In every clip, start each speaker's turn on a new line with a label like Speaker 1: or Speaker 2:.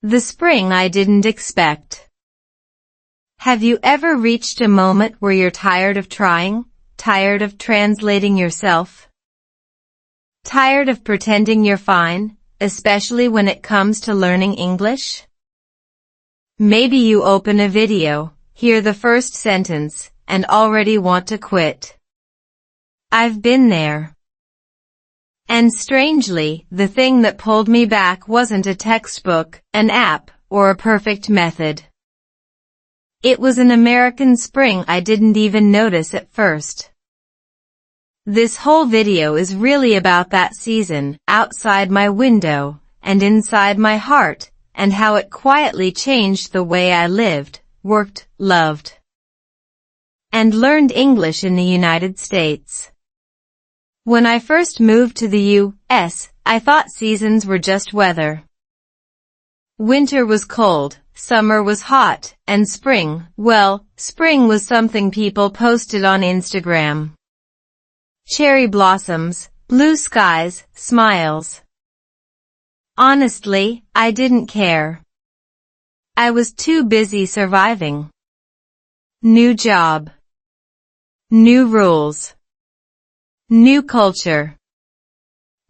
Speaker 1: The spring I didn't expect. Have you ever reached a moment where you're tired of trying, tired of translating yourself? Tired of pretending you're fine, especially when it comes to learning English? Maybe you open a video, hear the first sentence, and already want to quit. I've been there. And strangely, the thing that pulled me back wasn't a textbook, an app, or a perfect method. It was an American spring I didn't even notice at first. This whole video is really about that season, outside my window, and inside my heart, and how it quietly changed the way I lived, worked, loved, and learned English in the United States. When I first moved to the U.S., I thought seasons were just weather. Winter was cold, summer was hot, and spring, well, spring was something people posted on Instagram. Cherry blossoms, blue skies, smiles. Honestly, I didn't care. I was too busy surviving. New job. New rules. New culture.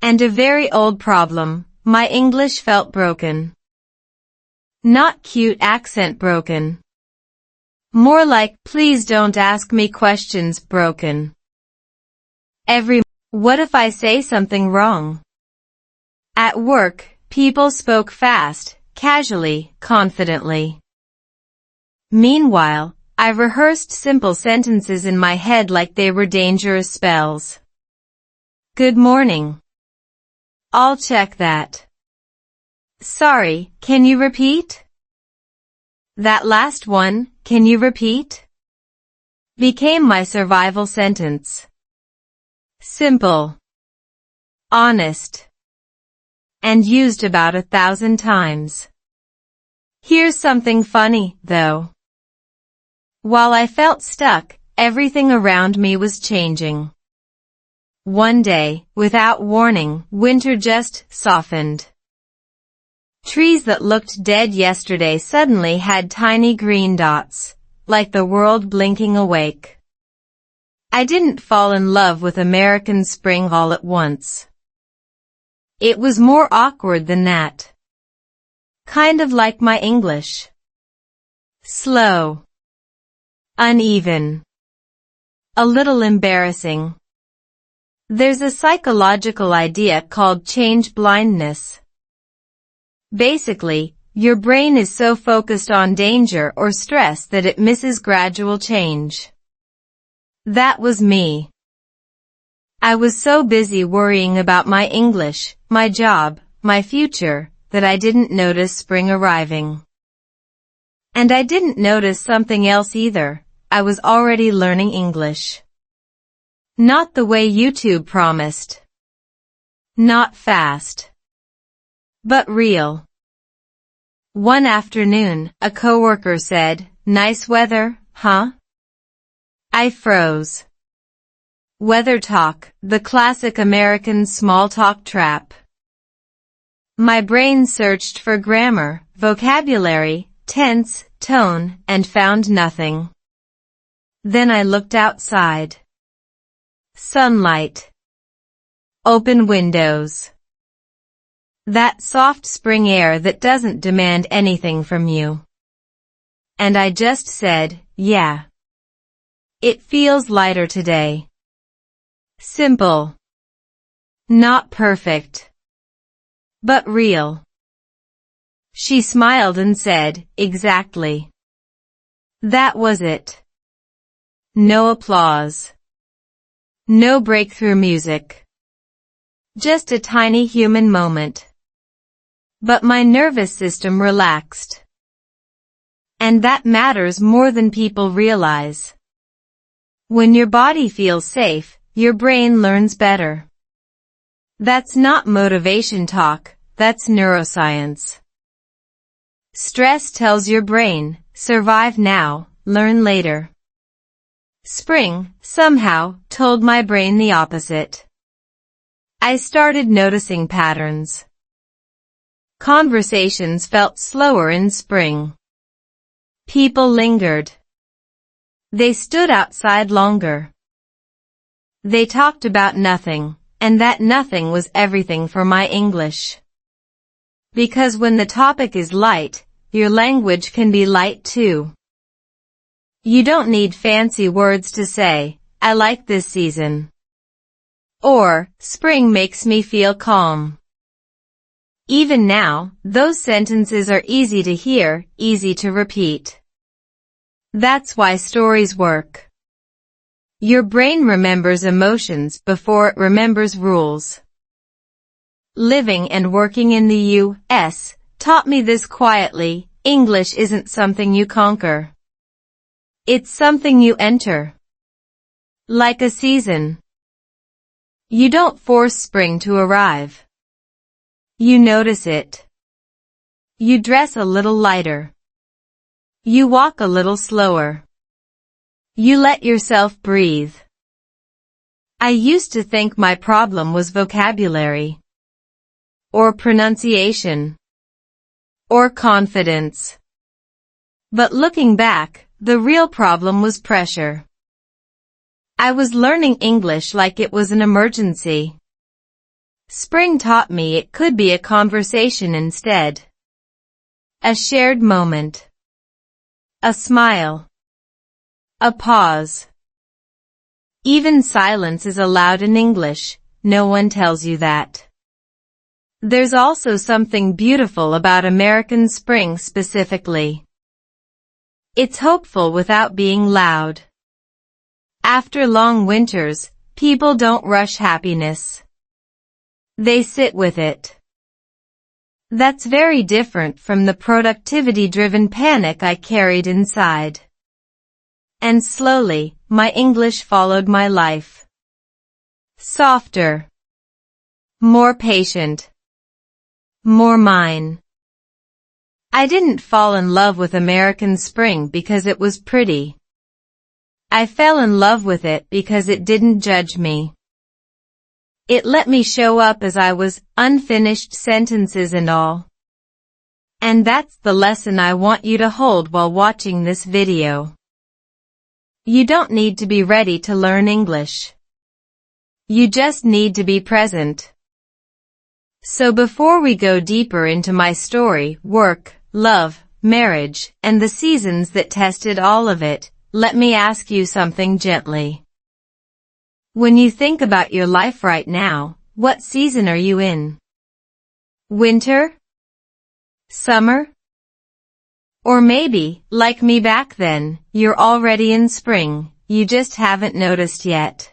Speaker 1: And a very old problem, my English felt broken. Not cute accent broken. More like, please don't ask me questions broken. What if I say something wrong? At work, people spoke fast, casually, confidently. Meanwhile, I rehearsed simple sentences in my head like they were dangerous spells. Good morning. I'll check that. Sorry, can you repeat? That last one, can you repeat? Became my survival sentence. Simple. Honest. And used about 1,000 times. Here's something funny, though. While I felt stuck, everything around me was changing. One day, without warning, winter just softened. Trees that looked dead yesterday suddenly had tiny green dots, like the world blinking awake. I didn't fall in love with American spring all at once. It was more awkward than that. Kind of like my English. Slow. Uneven. A little embarrassing. There's a psychological idea called change blindness. Basically, your brain is so focused on danger or stress that it misses gradual change. That was me. I was so busy worrying about my English, my job, my future, that I didn't notice spring arriving. And I didn't notice something else either. I was already learning English. Not the way YouTube promised. Not fast. But real. One afternoon, a coworker said, "Nice weather, huh?" I froze. Weather talk, the classic American small talk trap. My brain searched for grammar, vocabulary, tense, tone, and found nothing. Then I looked outside. Sunlight. Open windows. That soft spring air that doesn't demand anything from you. And I just said, yeah. It feels lighter today. Simple. Not perfect. But real. She smiled and said, exactly. That was it. No applause. No breakthrough music. Just a tiny human moment. But my nervous system relaxed. And that matters more than people realize. When your body feels safe, your brain learns better. That's not motivation talk, that's neuroscience. Stress tells your brain, survive now, learn later. Spring, somehow, told my brain the opposite. I started noticing patterns. Conversations felt slower in spring. People lingered. They stood outside longer. They talked about nothing, and that nothing was everything for my English. Because when the topic is light, your language can be light too. You don't need fancy words to say, "I like this season." Or, "Spring makes me feel calm." Even now, those sentences are easy to hear, easy to repeat. That's why stories work. Your brain remembers emotions before it remembers rules. Living and working in the U.S. taught me this quietly: English isn't something you conquer. It's something you enter. Like a season. You don't force spring to arrive. You notice it. You dress a little lighter. You walk a little slower. You let yourself breathe. I used to think my problem was vocabulary, or pronunciation, or confidence. But looking back, the real problem was pressure. I was learning English like it was an emergency. Spring taught me it could be a conversation instead. A shared moment. A smile. A pause. Even silence is allowed in English, no one tells you that. There's also something beautiful about American spring specifically. It's hopeful without being loud. After long winters, people don't rush happiness. They sit with it. That's very different from the productivity-driven panic I carried inside. And slowly, my English followed my life. Softer. More patient. More mine. I didn't fall in love with American spring because it was pretty. I fell in love with it because it didn't judge me. It let me show up as I was, unfinished sentences and all. And that's the lesson I want you to hold while watching this video. You don't need to be ready to learn English. You just need to be present. So before we go deeper into my story, work, love, marriage, and the seasons that tested all of it, let me ask you something gently. When you think about your life right now, what season are you in? Winter? Summer? Or maybe, like me back then, you're already in spring, you just haven't noticed yet.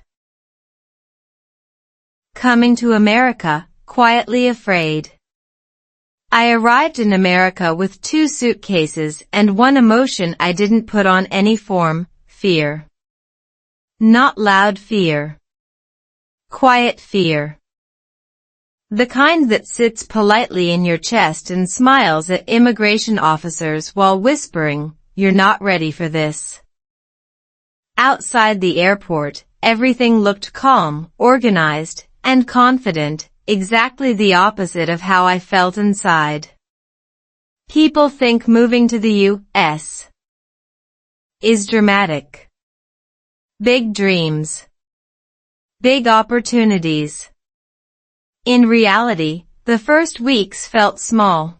Speaker 1: Coming to America, quietly afraid. I arrived in America with 2 suitcases and one emotion I didn't put on any form: fear. Not loud fear. Quiet fear. The kind that sits politely in your chest and smiles at immigration officers while whispering, "You're not ready for this." Outside the airport, everything looked calm, organized, and confident, exactly the opposite of how I felt inside. People think moving to the U.S. is dramatic. Big dreams. Big opportunities. In reality, the first weeks felt small.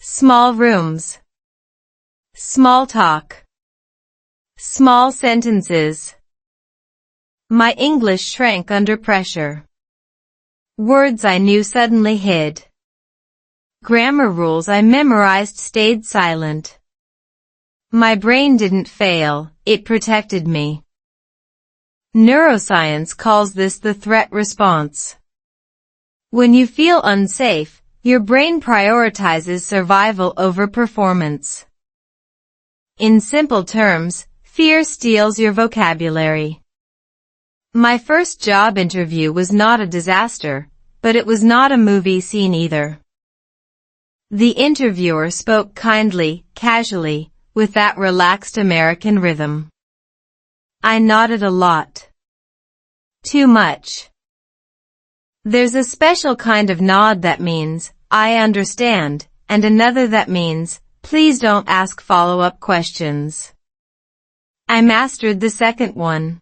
Speaker 1: Small rooms. Small talk. Small sentences. My English shrank under pressure. Words I knew suddenly hid. Grammar rules I memorized stayed silent. My brain didn't fail, it protected me. Neuroscience calls this the threat response. When you feel unsafe, your brain prioritizes survival over performance. In simple terms, fear steals your vocabulary. My first job interview was not a disaster, but it was not a movie scene either. The interviewer spoke kindly, casually, with that relaxed American rhythm. I nodded a lot. Too much. There's a special kind of nod that means, I understand, and another that means, please don't ask follow-up questions. I mastered the second one.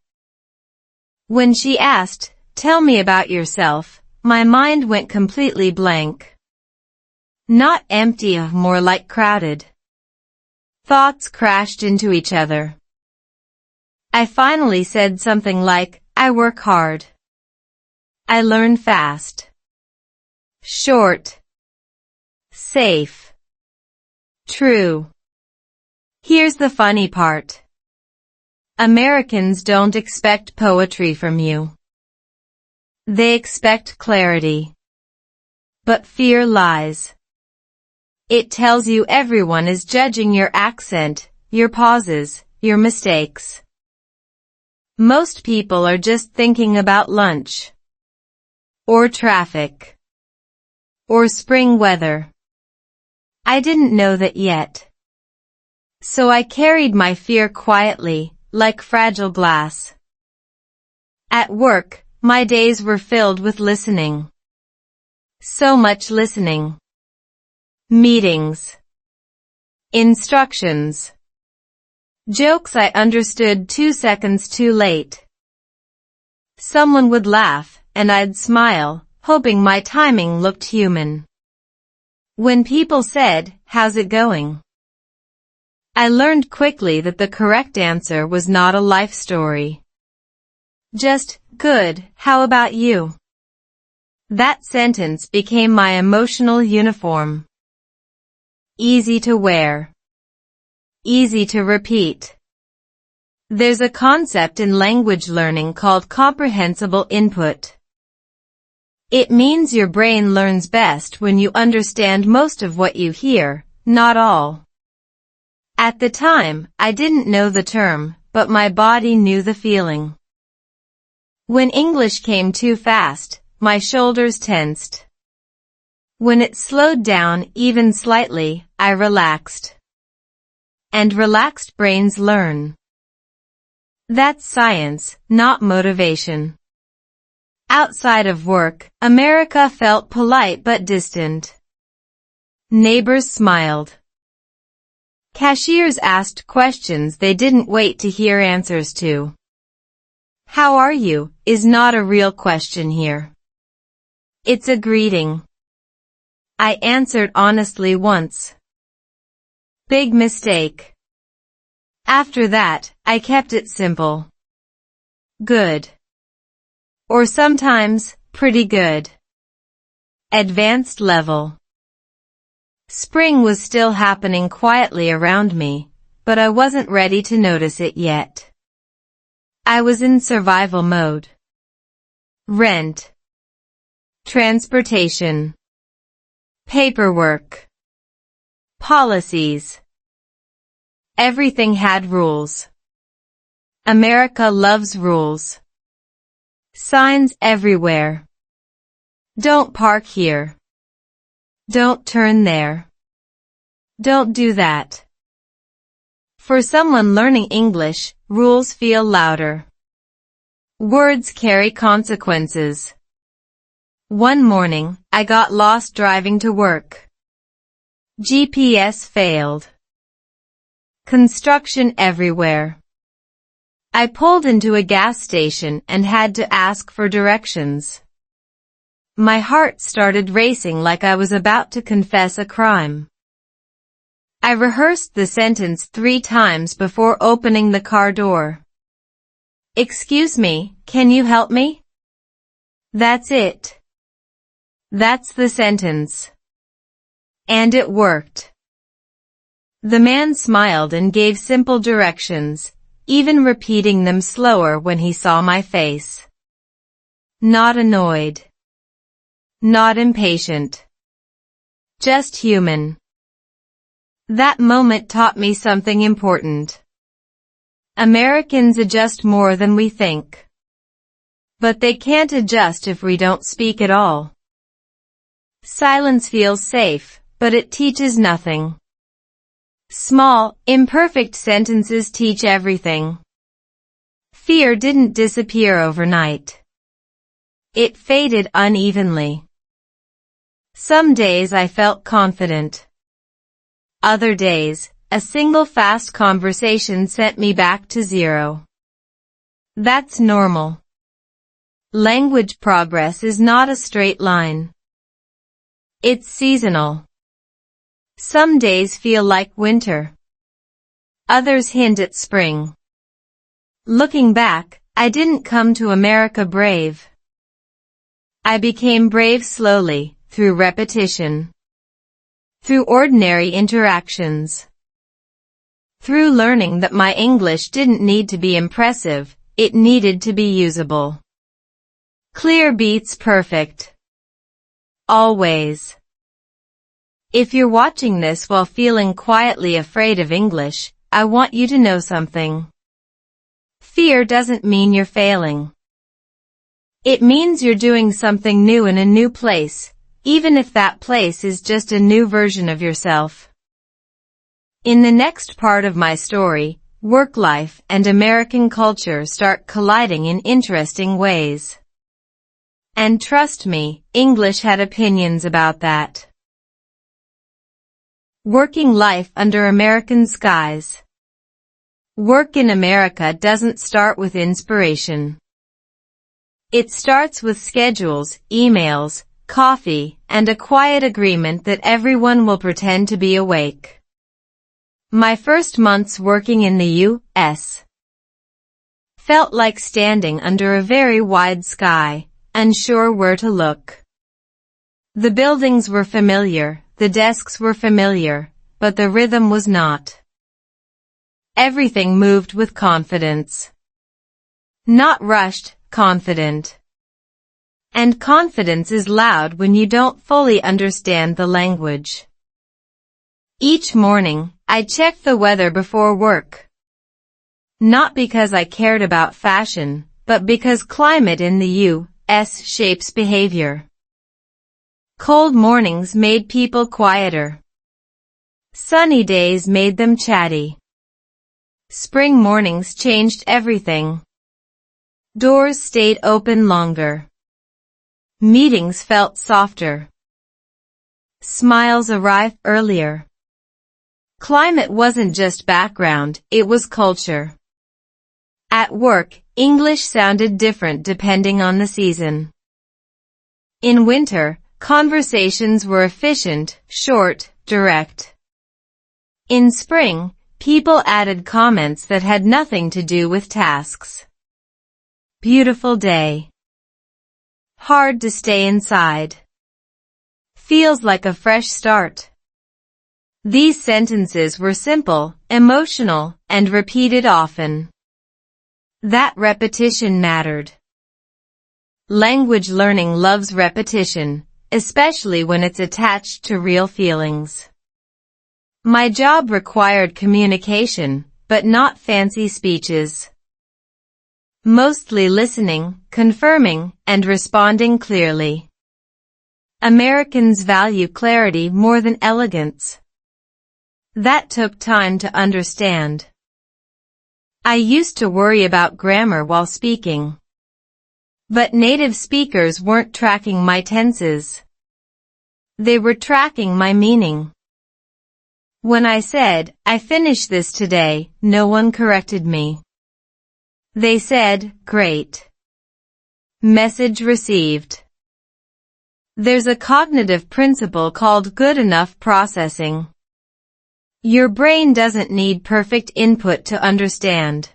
Speaker 1: When she asked, tell me about yourself, my mind went completely blank. Not empty, more like crowded. Thoughts crashed into each other. I finally said something like, I work hard. I learn fast. Short. Safe. True. Here's the funny part. Americans don't expect poetry from you. They expect clarity. But fear lies. It tells you everyone is judging your accent, your pauses, your mistakes. Most people are just thinking about lunch. Or traffic. Or spring weather. I didn't know that yet. So I carried my fear quietly, like fragile glass. At work, my days were filled with listening. So much listening. Meetings. Instructions. Jokes I understood 2 seconds too late. Someone would laugh, and I'd smile, hoping my timing looked human. When people said, how's it going? I learned quickly that the correct answer was not a life story. Just, good, how about you? That sentence became my emotional uniform. Easy to wear. Easy to repeat. There's a concept in language learning called comprehensible input. It means your brain learns best when you understand most of what you hear, not all. At the time, I didn't know the term, but my body knew the feeling. When English came too fast, my shoulders tensed. When it slowed down even slightly, I relaxed. And relaxed brains learn. That's science, not motivation. Outside of work, America felt polite but distant. Neighbors smiled. Cashiers asked questions they didn't wait to hear answers to. How are you is not a real question here. It's a greeting. I answered honestly once. Big mistake. After that, I kept it simple. Good. Or sometimes, pretty good. Advanced level. Spring was still happening quietly around me, but I wasn't ready to notice it yet. I was in survival mode. Rent. Transportation. Paperwork. Policies. Everything had rules. America loves rules. Signs everywhere. Don't park here. Don't turn there. Don't do that. For someone learning English, rules feel louder. Words carry consequences. One morning, I got lost driving to work. GPS failed. Construction everywhere. I pulled into a gas station and had to ask for directions. My heart started racing like I was about to confess a crime. I rehearsed the sentence 3 times before opening the car door. Excuse me, can you help me? That's it. That's the sentence. And it worked. The man smiled and gave simple directions, even repeating them slower when he saw my face. Not annoyed. Not impatient. Just human. That moment taught me something important. Americans adjust more than we think. But they can't adjust if we don't speak at all. Silence feels safe, but it teaches nothing. Small, imperfect sentences teach everything. Fear didn't disappear overnight. It faded unevenly. Some days I felt confident. Other days, a single fast conversation sent me back to zero. That's normal. Language progress is not a straight line. It's seasonal. Some days feel like winter. Others hint at spring. Looking back, I didn't come to America brave. I became brave slowly, through repetition. Through ordinary interactions. Through learning that my English didn't need to be impressive, it needed to be usable. Clear beats perfect. Always. If you're watching this while feeling quietly afraid of English, I want you to know something. Fear doesn't mean you're failing. It means you're doing something new in a new place, even if that place is just a new version of yourself. In the next part of my story, work life and American culture start colliding in interesting ways. And trust me, English had opinions about that. Working life under American skies. Work in America doesn't start with inspiration. It starts with schedules, emails, coffee, and a quiet agreement that everyone will pretend to be awake. My first months working in the U.S. felt like standing under a very wide sky, unsure where to look. The buildings were familiar, the desks were familiar, but the rhythm was not. Everything moved with confidence. Not rushed, confident. And confidence is loud when you don't fully understand the language. Each morning, I checked the weather before work. Not because I cared about fashion, but because climate in the U.S. shapes behavior. Cold mornings made people quieter. Sunny days made them chatty. Spring mornings changed everything. Doors stayed open longer. Meetings felt softer. Smiles arrived earlier. Climate wasn't just background, it was culture. At work, English sounded different depending on the season. In winter, conversations were efficient, short, direct. In spring, people added comments that had nothing to do with tasks. Beautiful day. Hard to stay inside. Feels like a fresh start. These sentences were simple, emotional, and repeated often. That repetition mattered. Language learning loves repetition, especially when it's attached to real feelings. My job required communication, but not fancy speeches. Mostly listening, confirming, and responding clearly. Americans value clarity more than elegance. That took time to understand. I used to worry about grammar while speaking. But native speakers weren't tracking my tenses. They were tracking my meaning. When I said, "I finished this today," no one corrected me. They said, "Great. Message received." There's a cognitive principle called good enough processing. Your brain doesn't need perfect input to understand.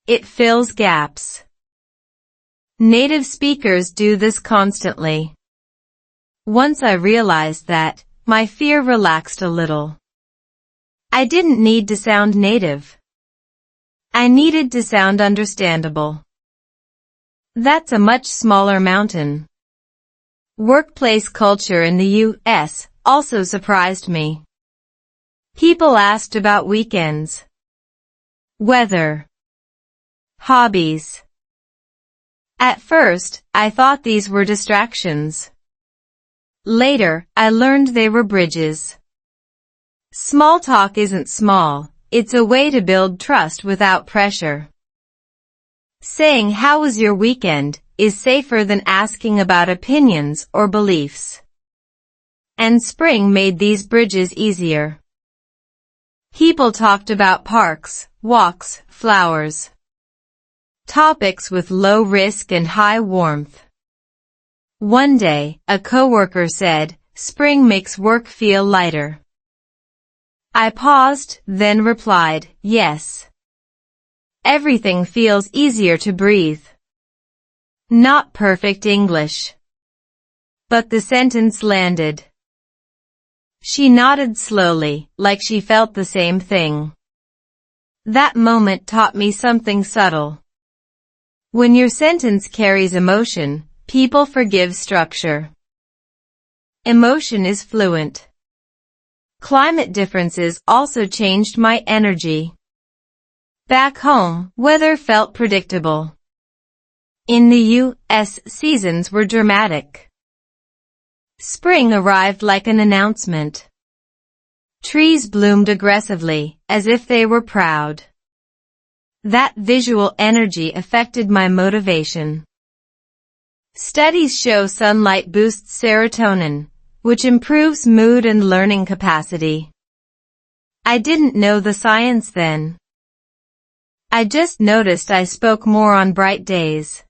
Speaker 1: It fills gaps. Native speakers do this constantly. Once I realized that, my fear relaxed a little. I didn't need to sound native. I needed to sound understandable. That's a much smaller mountain. Workplace culture in the U.S. also surprised me. People asked about weekends, weather, hobbies. At first, I thought these were distractions. Later, I learned they were bridges. Small talk isn't small. It's a way to build trust without pressure. Saying "How was your weekend?" is safer than asking about opinions or beliefs. and spring made these bridges easier. People talked about parks, walks, flowers. Topics with low risk and high warmth. One day, a coworker said, "Spring makes work feel lighter." I paused, then replied, "Yes. Everything feels easier to breathe." Not perfect English. But the sentence landed. She nodded slowly, like she felt the same thing. That moment taught me something subtle. When your sentence carries emotion, people forgive structure. Emotion is fluent. Climate differences also changed my energy. Back home, weather felt predictable. In the U.S., seasons were dramatic. Spring arrived like an announcement. Trees bloomed aggressively, as if they were proud. That visual energy affected my motivation. Studies show sunlight boosts serotonin, which improves mood and learning capacity. I didn't know the science then. I just noticed I spoke more on bright days.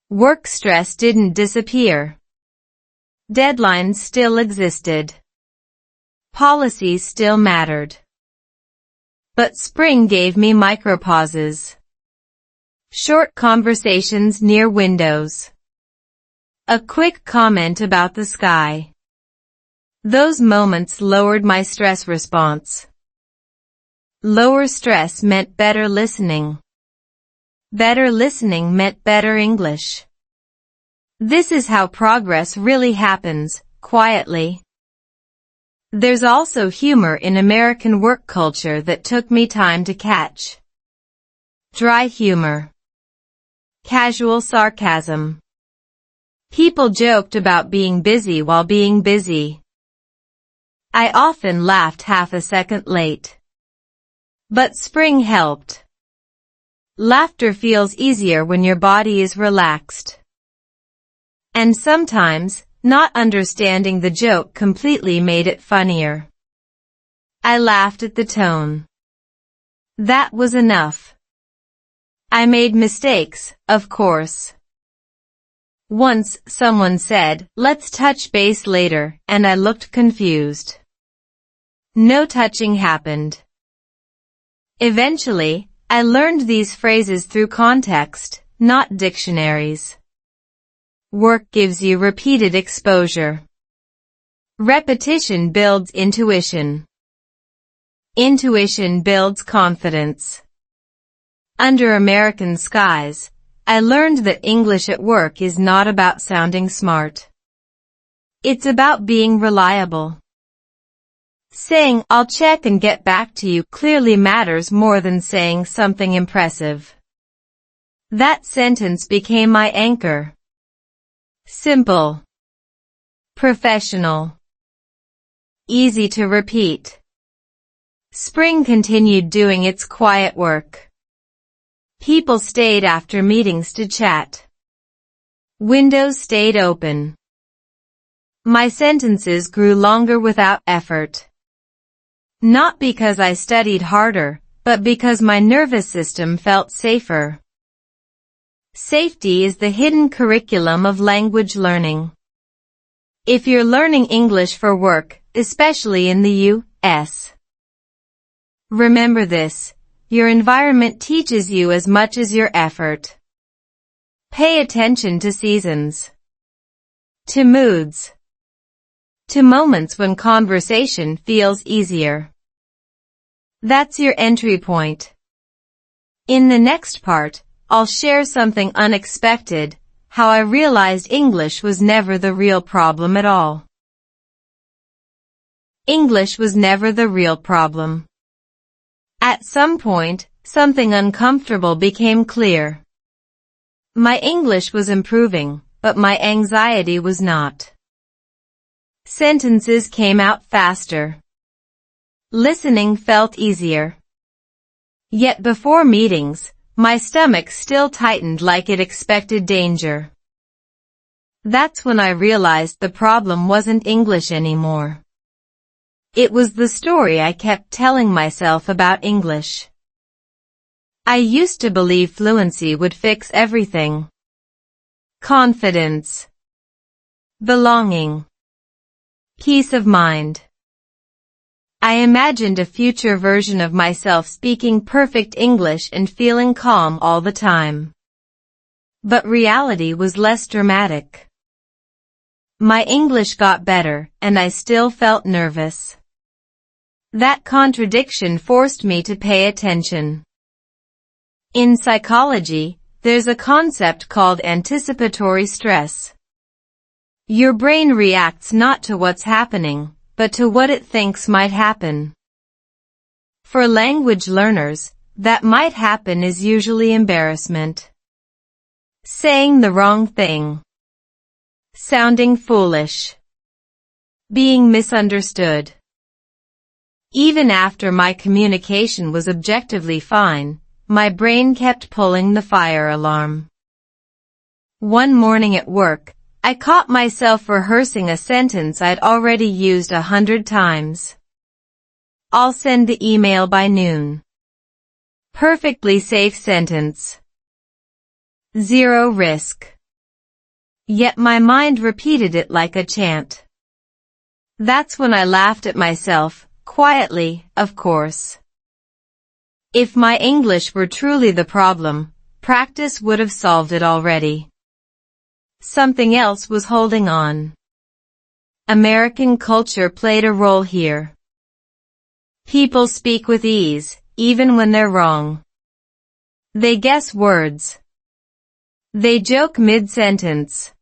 Speaker 1: Work stress didn't disappear. Deadlines still existed. Policies still mattered. But spring gave me micropauses. Short conversations near windows. A quick comment about the sky. Those moments lowered my stress response. Lower stress meant better listening. Better listening meant better English. This is how progress really happens, quietly. There's also humor in American work culture that took me time to catch. Dry humor. Casual sarcasm. People joked about being busy while being busy. I often laughed half a second late. But spring helped. Laughter feels easier when your body is relaxed. And sometimes, not understanding the joke completely made it funnier. I laughed at the tone. That was enough. I made mistakes, of course. Once, someone said, "Let's touch base later," and I looked confused. No touching happened. Eventually, I learned these phrases through context, not dictionaries. Work gives you repeated exposure. Repetition builds intuition. Intuition builds confidence. Under American skies, I learned that English at work is not about sounding smart. It's about being reliable. Saying, "I'll check and get back to you," clearly matters more than saying something impressive. That sentence became my anchor. Simple. Professional. Easy to repeat. Spring continued doing its quiet work. People stayed after meetings to chat. Windows stayed open. My sentences grew longer without effort. Not because I studied harder, but because my nervous system felt safer. Safety is the hidden curriculum of language learning. If you're learning English for work, especially in the U.S., remember this: your environment teaches you as much as your effort. Pay attention to seasons, to moods, to moments when conversation feels easier. That's your entry point. In the next part, I'll share something unexpected: how I realized English was never the real problem at all. English was never the real problem. At some point, something uncomfortable became clear. My English was improving, but my anxiety was not. Sentences came out faster. Listening felt easier. Yet before meetings, my stomach still tightened like it expected danger. That's when I realized the problem wasn't English anymore. It was the story I kept telling myself about English. I used to believe fluency would fix everything. Confidence, belonging, peace of mind. I imagined a future version of myself speaking perfect English and feeling calm all the time. But reality was less dramatic. My English got better, and I still felt nervous. That contradiction forced me to pay attention. In psychology, there's a concept called anticipatory stress. Your brain reacts not to what's happening, but to what it thinks might happen. For language learners, that might happen is usually embarrassment. Saying the wrong thing. Sounding foolish. Being misunderstood. Even after my communication was objectively fine, my brain kept pulling the fire alarm. One morning at work, I caught myself rehearsing a sentence I'd already used 100 times. I'll send the email by noon. Perfectly safe sentence. Zero risk. Yet my mind repeated it like a chant. That's when I laughed at myself, quietly, of course. If my English were truly the problem, practice would have solved it already. Something else was holding on. American culture played a role here. People speak with ease, even when they're wrong. They guess words. They joke mid-sentence.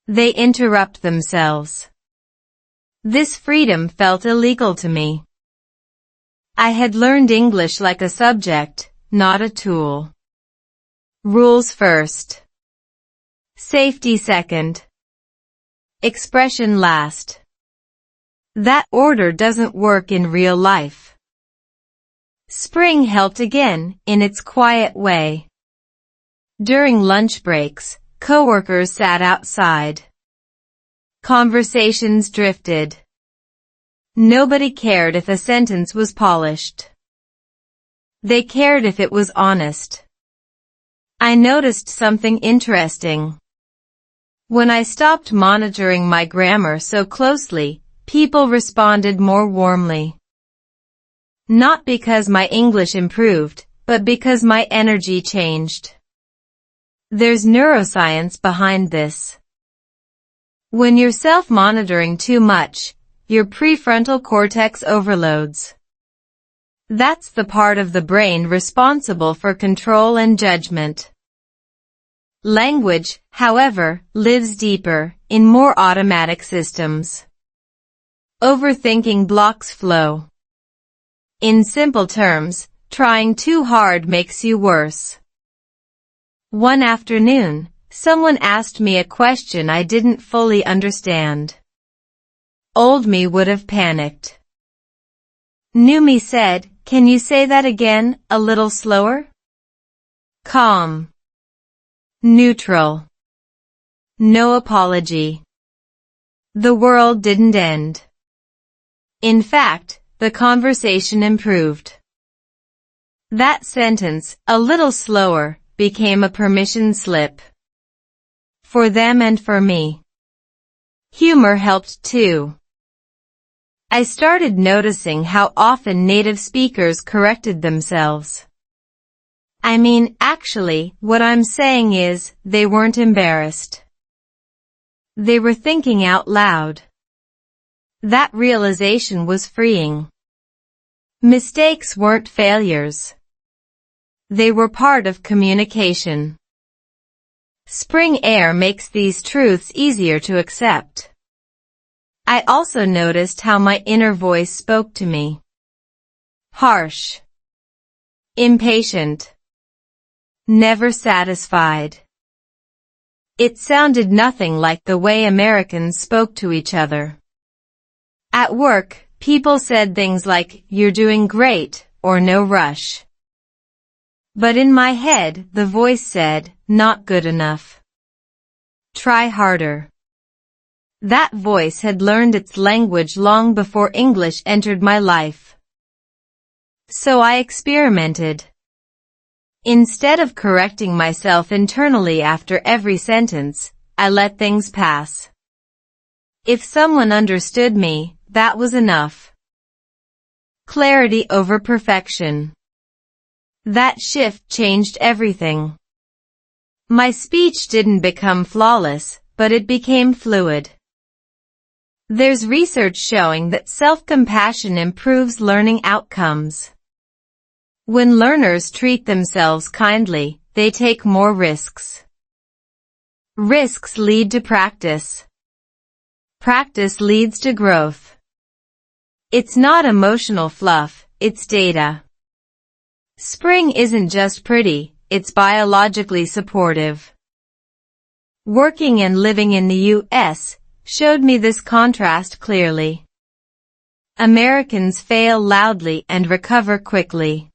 Speaker 1: They interrupt themselves. This freedom felt illegal to me. I had learned English like a subject, not a tool. Rules first. Safety second. Expression last. That order doesn't work in real life. Spring helped again, in its quiet way. During lunch breaks, coworkers sat outside. Conversations drifted. Nobody cared if a sentence was polished. They cared if it was honest. I noticed something interesting. When I stopped monitoring my grammar so closely, people responded more warmly. Not because my English improved, but because my energy changed. There's neuroscience behind this. When you're self-monitoring too much, your prefrontal cortex overloads. That's the part of the brain responsible for control and judgment. Language, however, lives deeper, in more automatic systems. Overthinking blocks flow. In simple terms, trying too hard makes you worse. One afternoon, someone asked me a question I didn't fully understand. Old me would have panicked. New me said, "Can you say that again, a little slower?" Calm. Neutral. No apology. The world didn't end. In fact, the conversation improved. That sentence, a little slower, became a permission slip. For them and for me. Humor helped too. I started noticing how often native speakers corrected themselves. I mean, actually, what I'm saying is, they weren't embarrassed. They were thinking out loud. That realization was freeing. Mistakes weren't failures. They were part of communication. Spring air makes these truths easier to accept. I also noticed how my inner voice spoke to me. Harsh. Impatient. Never satisfied. It sounded nothing like the way Americans spoke to each other. At work, people said things like, "You're doing great," or "No rush." But in my head, the voice said, "Not good enough." Try harder. That voice had learned its language long before English entered my life. So I experimented. Instead of correcting myself internally after every sentence, I let things pass. If someone understood me, that was enough. Clarity over perfection. That shift changed everything. My speech didn't become flawless, but it became fluid. There's research showing that self-compassion improves learning outcomes. When learners treat themselves kindly, they take more risks. Risks lead to practice. Practice leads to growth. It's not emotional fluff, it's data. Spring isn't just pretty, it's biologically supportive. Working and living in the U.S. showed me this contrast clearly. Americans fail loudly and recover quickly.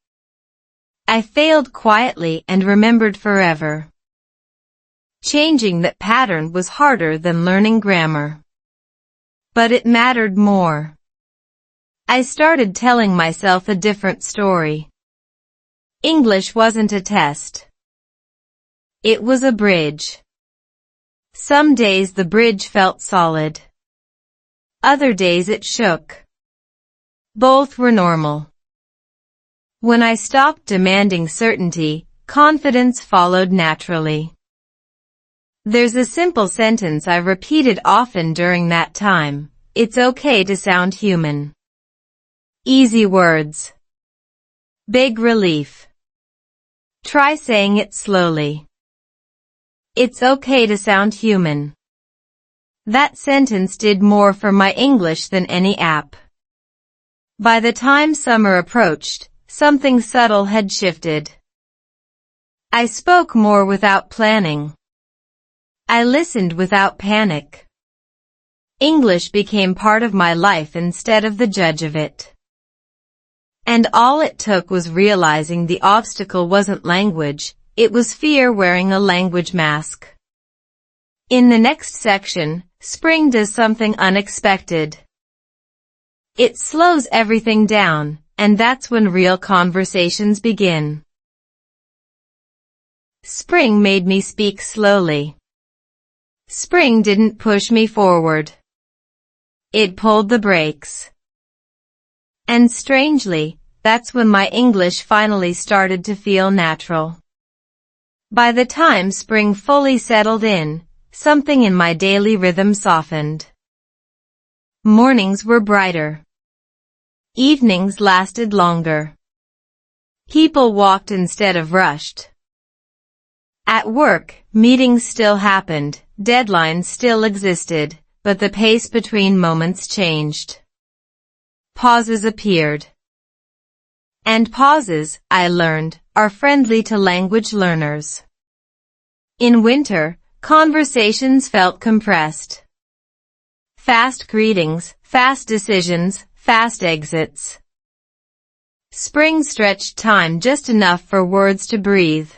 Speaker 1: I failed quietly and remembered forever. Changing that pattern was harder than learning grammar. But it mattered more. I started telling myself a different story. English wasn't a test. It was a bridge. Some days the bridge felt solid. Other days it shook. Both were normal. When I stopped demanding certainty, confidence followed naturally. There's a simple sentence I repeated often during that time. It's okay to sound human. Easy words. Big relief. Try saying it slowly. It's okay to sound human. That sentence did more for my English than any app. By the time summer approached, something subtle had shifted. I spoke more without planning. I listened without panic. English became part of my life instead of the judge of it. And all it took was realizing the obstacle wasn't language, it was fear wearing a language mask. In the next section, spring does something unexpected. It slows everything down, and that's when real conversations begin. Spring made me speak slowly. Spring didn't push me forward. It pulled the brakes. And strangely, that's when my English finally started to feel natural. By the time spring fully settled in, something in my daily rhythm softened. Mornings were brighter. Evenings lasted longer. People walked instead of rushed. At work, meetings still happened, deadlines still existed, but the pace between moments changed. Pauses appeared. And pauses, I learned, are friendly to language learners. In winter, conversations felt compressed. Fast greetings, fast decisions, fast exits. Spring stretched time just enough for words to breathe.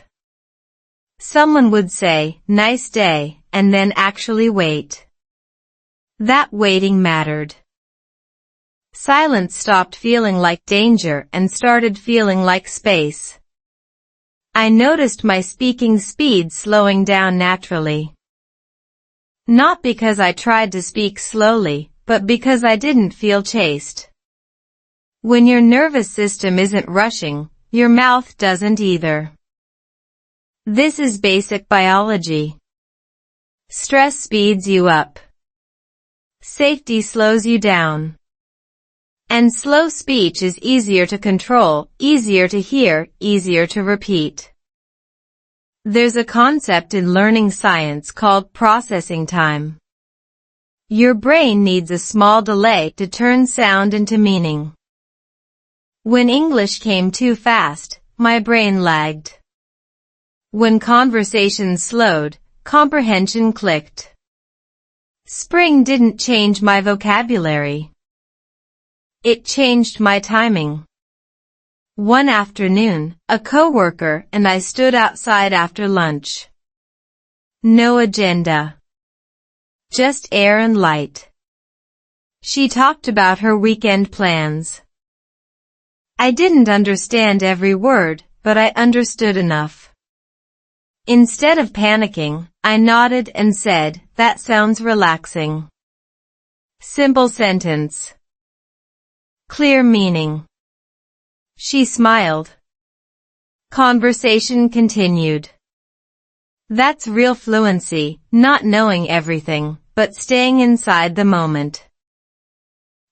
Speaker 1: Someone would say, "Nice day," and then actually wait. That waiting mattered. Silence stopped feeling like danger and started feeling like space. I noticed my speaking speed slowing down naturally. Not because I tried to speak slowly, but because I didn't feel chased. When your nervous system isn't rushing, your mouth doesn't either. This is basic biology. Stress speeds you up. Safety slows you down. And slow speech is easier to control, easier to hear, easier to repeat. There's a concept in learning science called processing time. Your brain needs a small delay to turn sound into meaning. When English came too fast, my brain lagged. When conversation slowed, comprehension clicked. Spring didn't change my vocabulary. It changed my timing. One afternoon, a coworker and I stood outside after lunch. No agenda. Just air and light. She talked about her weekend plans. I didn't understand every word, but I understood enough. Instead of panicking, I nodded and said, "That sounds relaxing." Simple sentence. Clear meaning. She smiled. Conversation continued. That's real fluency, not knowing everything, but staying inside the moment.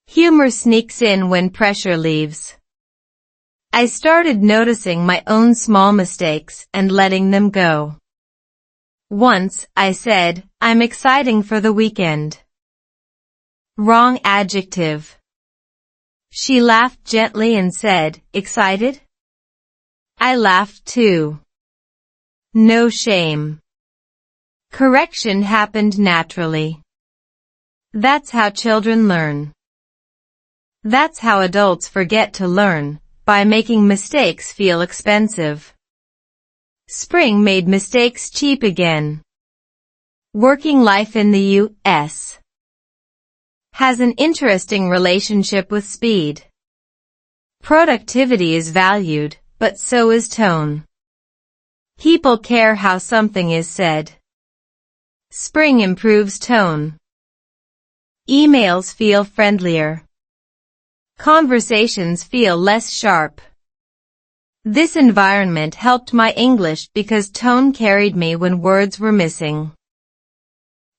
Speaker 1: Humor sneaks in when pressure leaves. I started noticing my own small mistakes and letting them go. Once, I said, "I'm exciting for the weekend." Wrong adjective. She laughed gently and said, "Excited?" I laughed too. No shame. Correction happened naturally. That's how children learn. That's how adults forget to learn, by making mistakes feel expensive. Spring made mistakes cheap again. Working life in the U.S. has an interesting relationship with speed. Productivity is valued, but so is tone. People care how something is said. Spring improves tone. Emails feel friendlier. Conversations feel less sharp. This environment helped my English because tone carried me when words were missing.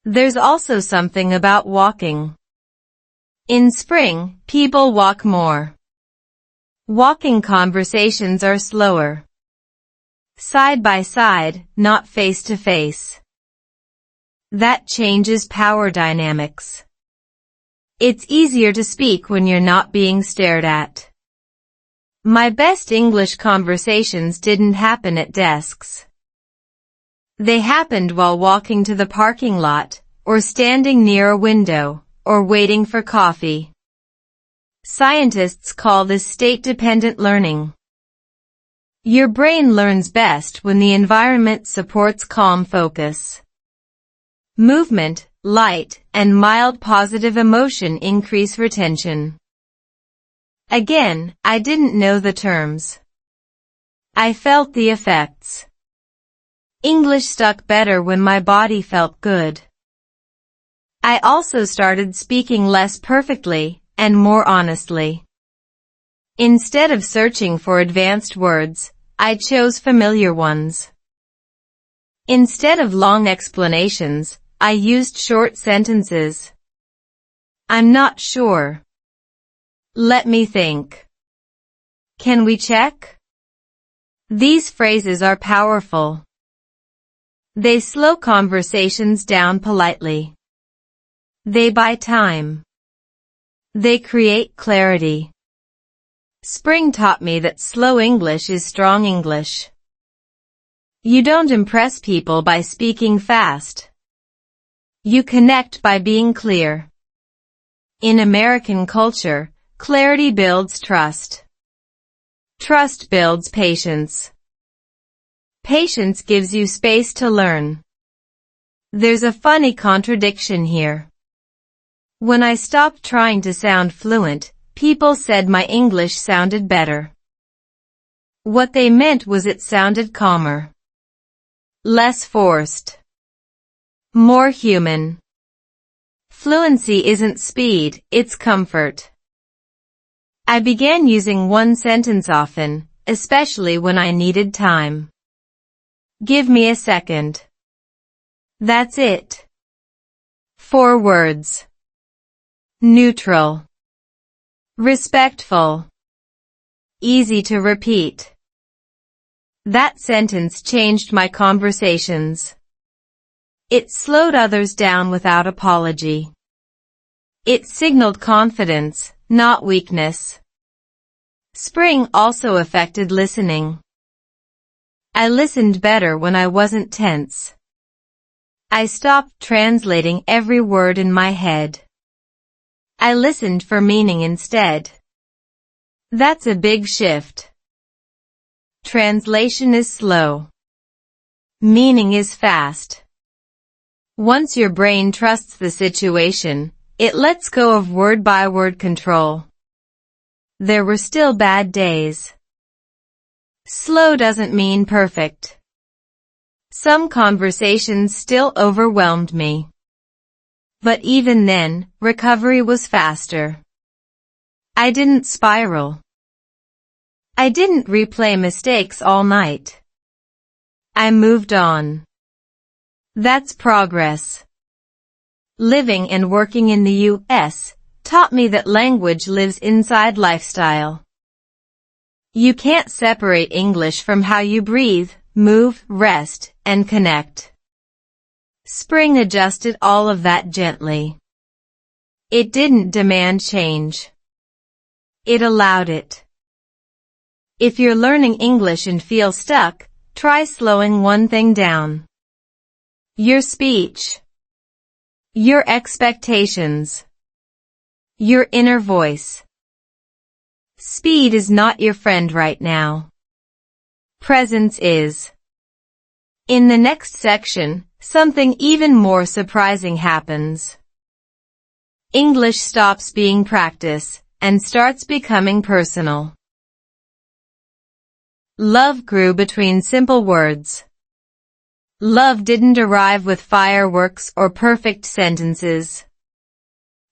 Speaker 1: There's also something about walking. In spring, people walk more. Walking conversations are slower. Side by side, not face to face. That changes power dynamics. It's easier to speak when you're not being stared at. My best English conversations didn't happen at desks. They happened while walking to the parking lot, or standing near a window, or waiting for coffee. Scientists call this state-dependent learning. Your brain learns best when the environment supports calm focus. Movement, light, and mild positive emotion increase retention. Again, I didn't know the terms. I felt the effects. English stuck better when my body felt good. I also started speaking less perfectly, and more honestly. Instead of searching for advanced words, I chose familiar ones. Instead of long explanations, I used short sentences. I'm not sure. Let me think. Can we check? These phrases are powerful. They slow conversations down politely. They buy time. They create clarity. Spring taught me that slow English is strong English. You don't impress people by speaking fast. You connect by being clear. In American culture, clarity builds trust. Trust builds patience. Patience gives you space to learn. There's a funny contradiction here. When I stopped trying to sound fluent, people said my English sounded better. What they meant was it sounded calmer. Less forced. More human. Fluency isn't speed, it's comfort. I began using one sentence often, especially when I needed time. Give me a second. That's it. 4 words. Neutral. Respectful. Easy to repeat. That sentence changed my conversations. It slowed others down without apology. It signaled confidence, not weakness. Spring also affected listening. I listened better when I wasn't tense. I stopped translating every word in my head. I listened for meaning instead. That's a big shift. Translation is slow. Meaning is fast. Once your brain trusts the situation, it lets go of word-by-word control. There were still bad days. Slow doesn't mean perfect. Some conversations still overwhelmed me. But even then, recovery was faster. I didn't spiral. I didn't replay mistakes all night. I moved on. That's progress. Living and working in the U.S. taught me that language lives inside lifestyle. You can't separate English from how you breathe, move, rest, and connect. Spring adjusted all of that gently. It didn't demand change. It allowed it. If you're learning English and feel stuck, try slowing one thing down. Your speech. Your expectations. Your inner voice. Speed is not your friend right now. Presence is. In the next section, something even more surprising happens. English stops being practice and starts becoming personal. Love grew between simple words. Love didn't arrive with fireworks or perfect sentences.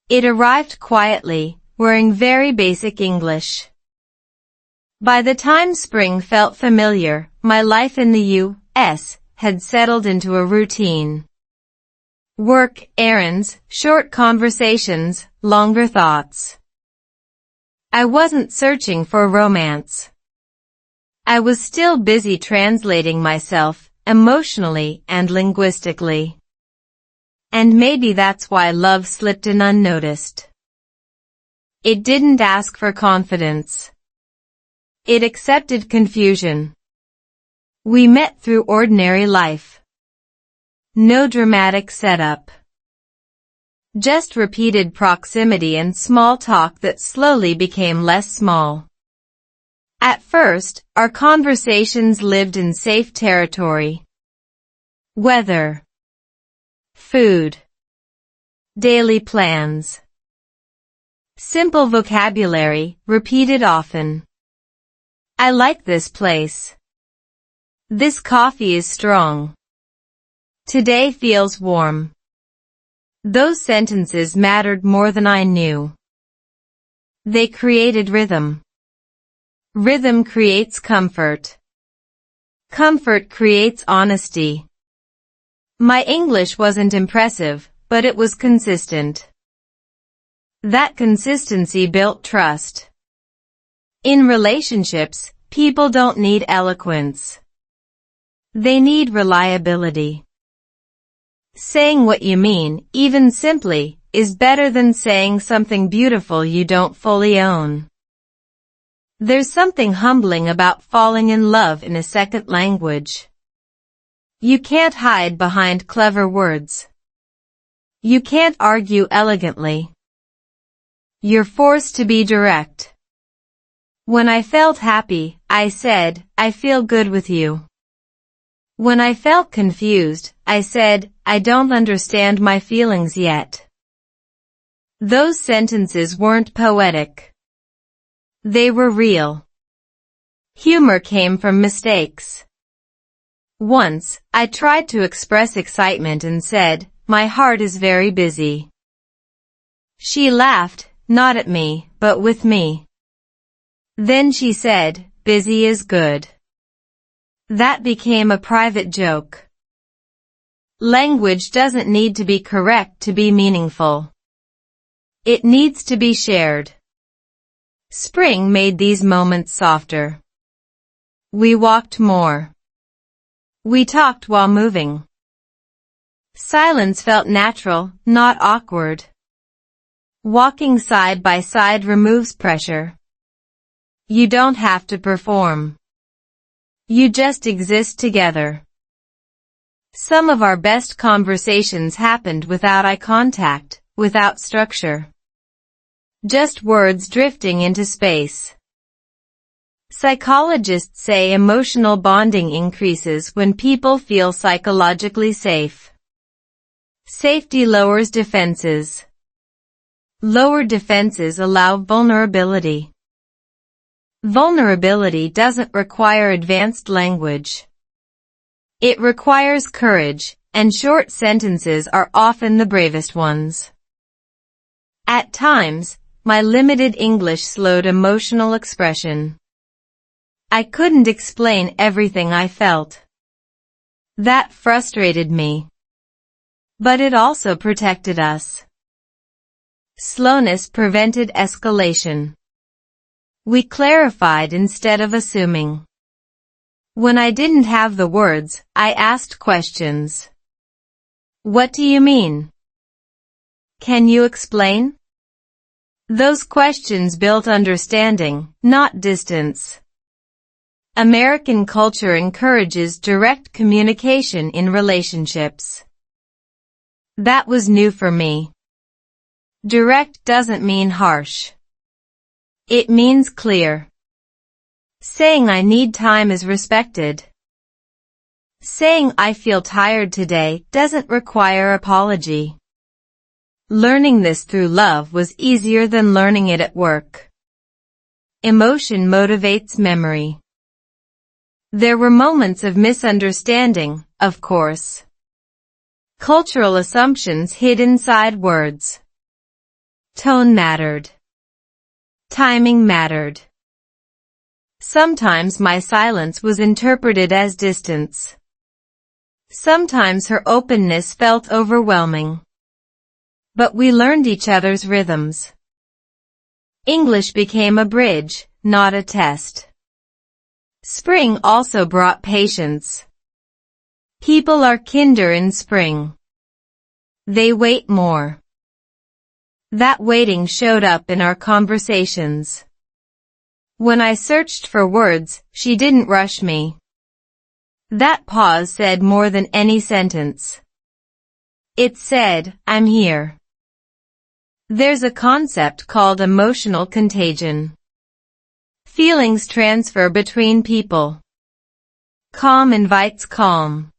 Speaker 1: It arrived quietly, wearing very basic English. By the time spring felt familiar, my life in the U.S. had settled into a routine. Work, errands, short conversations, longer thoughts. I wasn't searching for romance. I was still busy translating myself, emotionally and linguistically. And maybe that's why love slipped in unnoticed. It didn't ask for confidence. It accepted confusion. We met through ordinary life. No dramatic setup. Just repeated proximity and small talk that slowly became less small. At first, our conversations lived in safe territory. Weather. Food. Daily plans. Simple vocabulary, repeated often. I like this place. This coffee is strong. Today feels warm. Those sentences mattered more than I knew. They created rhythm. Rhythm creates comfort. Comfort creates honesty. My English wasn't impressive, but it was consistent. That consistency built trust. In relationships, people don't need eloquence. They need reliability. Saying what you mean, even simply, is better than saying something beautiful you don't fully own. There's something humbling about falling in love in a second language. You can't hide behind clever words. You can't argue elegantly. You're forced to be direct. When I felt happy, I said, I feel good with you. When I felt confused, I said, I don't understand my feelings yet. Those sentences weren't poetic. They were real. Humor came from mistakes. Once, I tried to express excitement and said, my heart is very busy. She laughed, not at me, but with me. Then she said, busy is good. That became a private joke. Language doesn't need to be correct to be meaningful. It needs to be shared. Spring made these moments softer. We walked more. We talked while moving. Silence felt natural, not awkward. Walking side by side removes pressure. You don't have to perform. You just exist together. Some of our best conversations happened without eye contact, without structure. Just words drifting into space. Psychologists say emotional bonding increases when people feel psychologically safe. Safety lowers defenses. Lower defenses allow vulnerability. Vulnerability doesn't require advanced language. It requires courage, and short sentences are often the bravest ones. At times, my limited English slowed emotional expression. I couldn't explain everything I felt. That frustrated me. But it also protected us. Slowness prevented escalation. We clarified instead of assuming. When I didn't have the words, I asked questions. What do you mean? Can you explain? Those questions built understanding, not distance. American culture encourages direct communication in relationships. That was new for me. Direct doesn't mean harsh. It means clear. Saying I need time is respected. Saying I feel tired today doesn't require apology. Learning this through love was easier than learning it at work. Emotion motivates memory. There were moments of misunderstanding, of course. Cultural assumptions hid inside words. Tone mattered. Timing mattered. Sometimes my silence was interpreted as distance. Sometimes her openness felt overwhelming. But we learned each other's rhythms. English became a bridge, not a test. Spring also brought patience. People are kinder in spring. They wait more. That waiting showed up in our conversations. When I searched for words, she didn't rush me. That pause said more than any sentence. It said, I'm here. There's a concept called emotional contagion. Feelings transfer between people. Calm invites calm.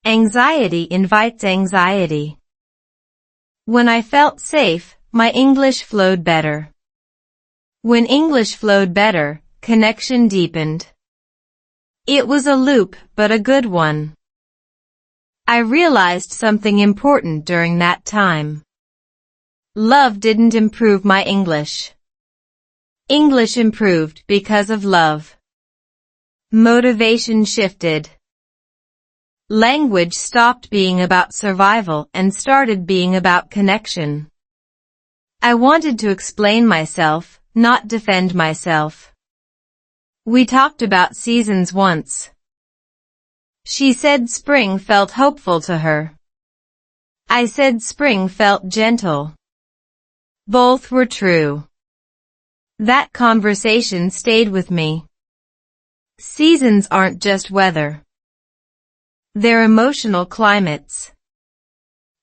Speaker 1: Anxiety invites anxiety. When I felt safe, my English flowed better. When English flowed better, connection deepened. It was a loop, but a good one. I realized something important during that time. Love didn't improve my English. English improved because of love. Motivation shifted. Language stopped being about survival and started being about connection. I wanted to explain myself, not defend myself. We talked about seasons once. She said spring felt hopeful to her. I said spring felt gentle. Both were true. That conversation stayed with me. Seasons aren't just weather. They're emotional climates.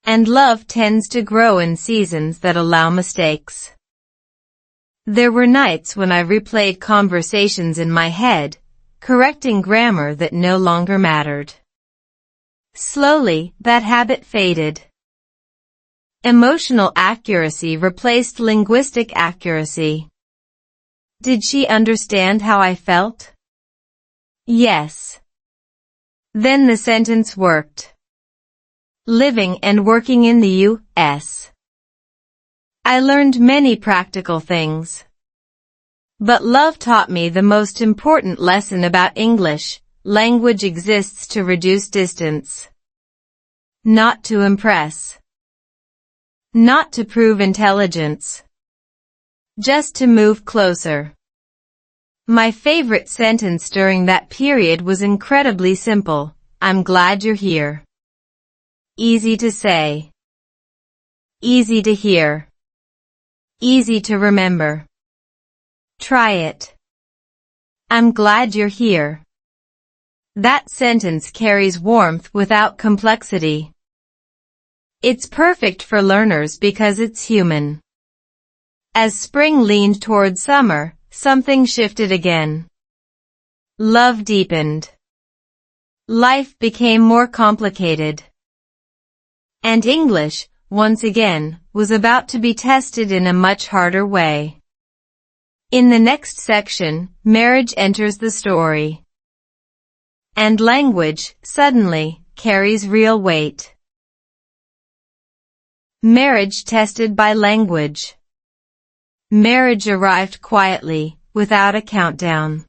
Speaker 1: And love tends to grow in seasons that allow mistakes. There were nights when I replayed conversations in my head, correcting grammar that no longer mattered. Slowly, that habit faded. Emotional accuracy replaced linguistic accuracy. Did she understand how I felt? Yes. Then the sentence worked. Living and working in the U.S. I learned many practical things. But love taught me the most important lesson about English. Language exists to reduce distance. Not to impress. Not to prove intelligence. Just to move closer. My favorite sentence during that period was incredibly simple. I'm glad you're here. Easy to say. Easy to hear. Easy to remember. Try it. I'm glad you're here. That sentence carries warmth without complexity. It's perfect for learners because it's human. As spring leaned toward summer, something shifted again. Love deepened. Life became more complicated. And English, once again, was about to be tested in a much harder way. In the next section, marriage enters the story. And language, suddenly, carries real weight. Marriage tested by language. Marriage arrived quietly, without a countdown.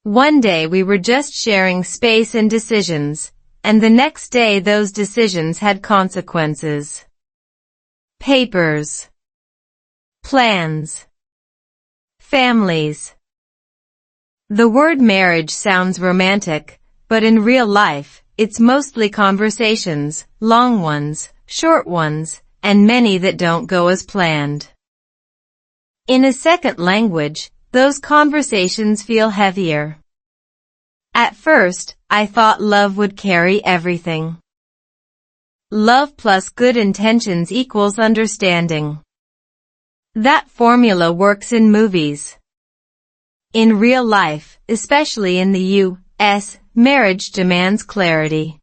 Speaker 1: One day we were just sharing space and decisions, and the next day those decisions had consequences. Papers. Plans. Families. The word marriage sounds romantic, but in real life, it's mostly conversations, long ones, short ones, and many that don't go as planned. In a second language, those conversations feel heavier. At first, I thought love would carry everything. Love plus good intentions equals understanding. That formula works in movies. In real life, especially in the U.S., marriage demands clarity.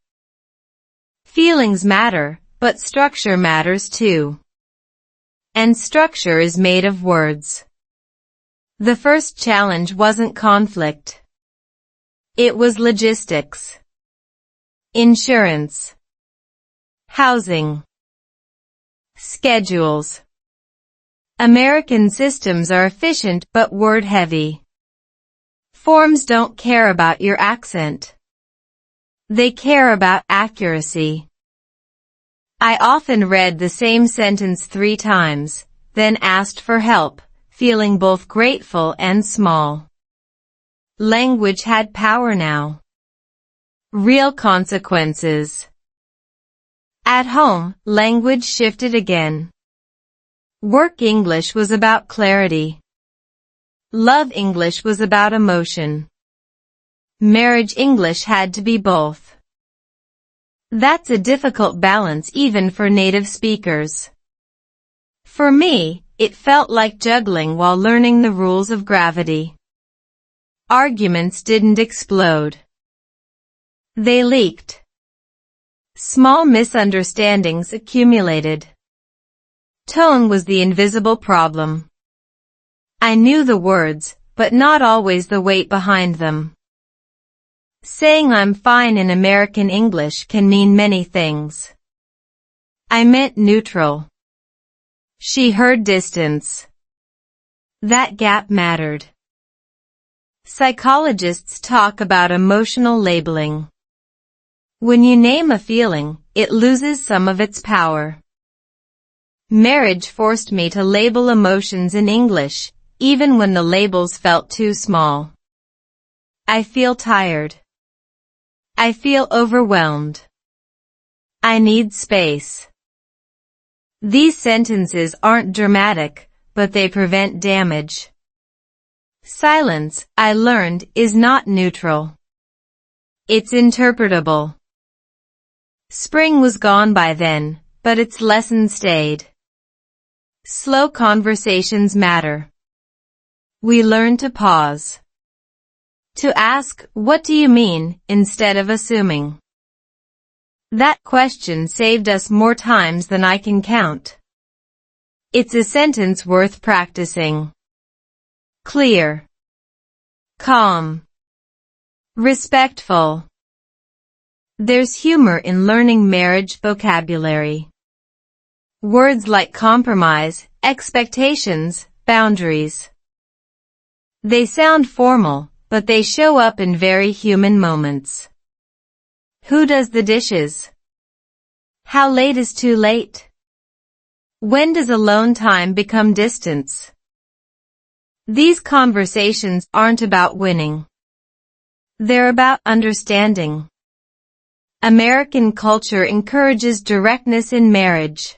Speaker 1: Feelings matter, but structure matters too. And structure is made of words. The first challenge wasn't conflict. It was logistics. Insurance. Housing. Schedules. American systems are efficient but word-heavy. Forms don't care about your accent. They care about accuracy. I often read the same sentence 3 times, then asked for help, feeling both grateful and small. Language had power now. Real consequences. At home, language shifted again. Work English was about clarity. Love English was about emotion. Marriage English had to be both. That's a difficult balance even for native speakers. For me, it felt like juggling while learning the rules of gravity. Arguments didn't explode. They leaked. Small misunderstandings accumulated. Tone was the invisible problem. I knew the words, but not always the weight behind them. Saying I'm fine in American English can mean many things. I meant neutral. She heard distance. That gap mattered. Psychologists talk about emotional labeling. When you name a feeling, it loses some of its power. Marriage forced me to label emotions in English, even when the labels felt too small. I feel tired. I feel overwhelmed. I need space. These sentences aren't dramatic, but they prevent damage. Silence, I learned, is not neutral. It's interpretable. Spring was gone by then, but its lesson stayed. Slow conversations matter. We learn to pause. To ask, what do you mean, instead of assuming. That question saved us more times than I can count. It's a sentence worth practicing. Clear. Calm. Respectful. There's humor in learning marriage vocabulary. Words like compromise, expectations, boundaries. They sound formal, but they show up in very human moments. Who does the dishes? How late is too late? When does alone time become distance? These conversations aren't about winning. They're about understanding. American culture encourages directness in marriage.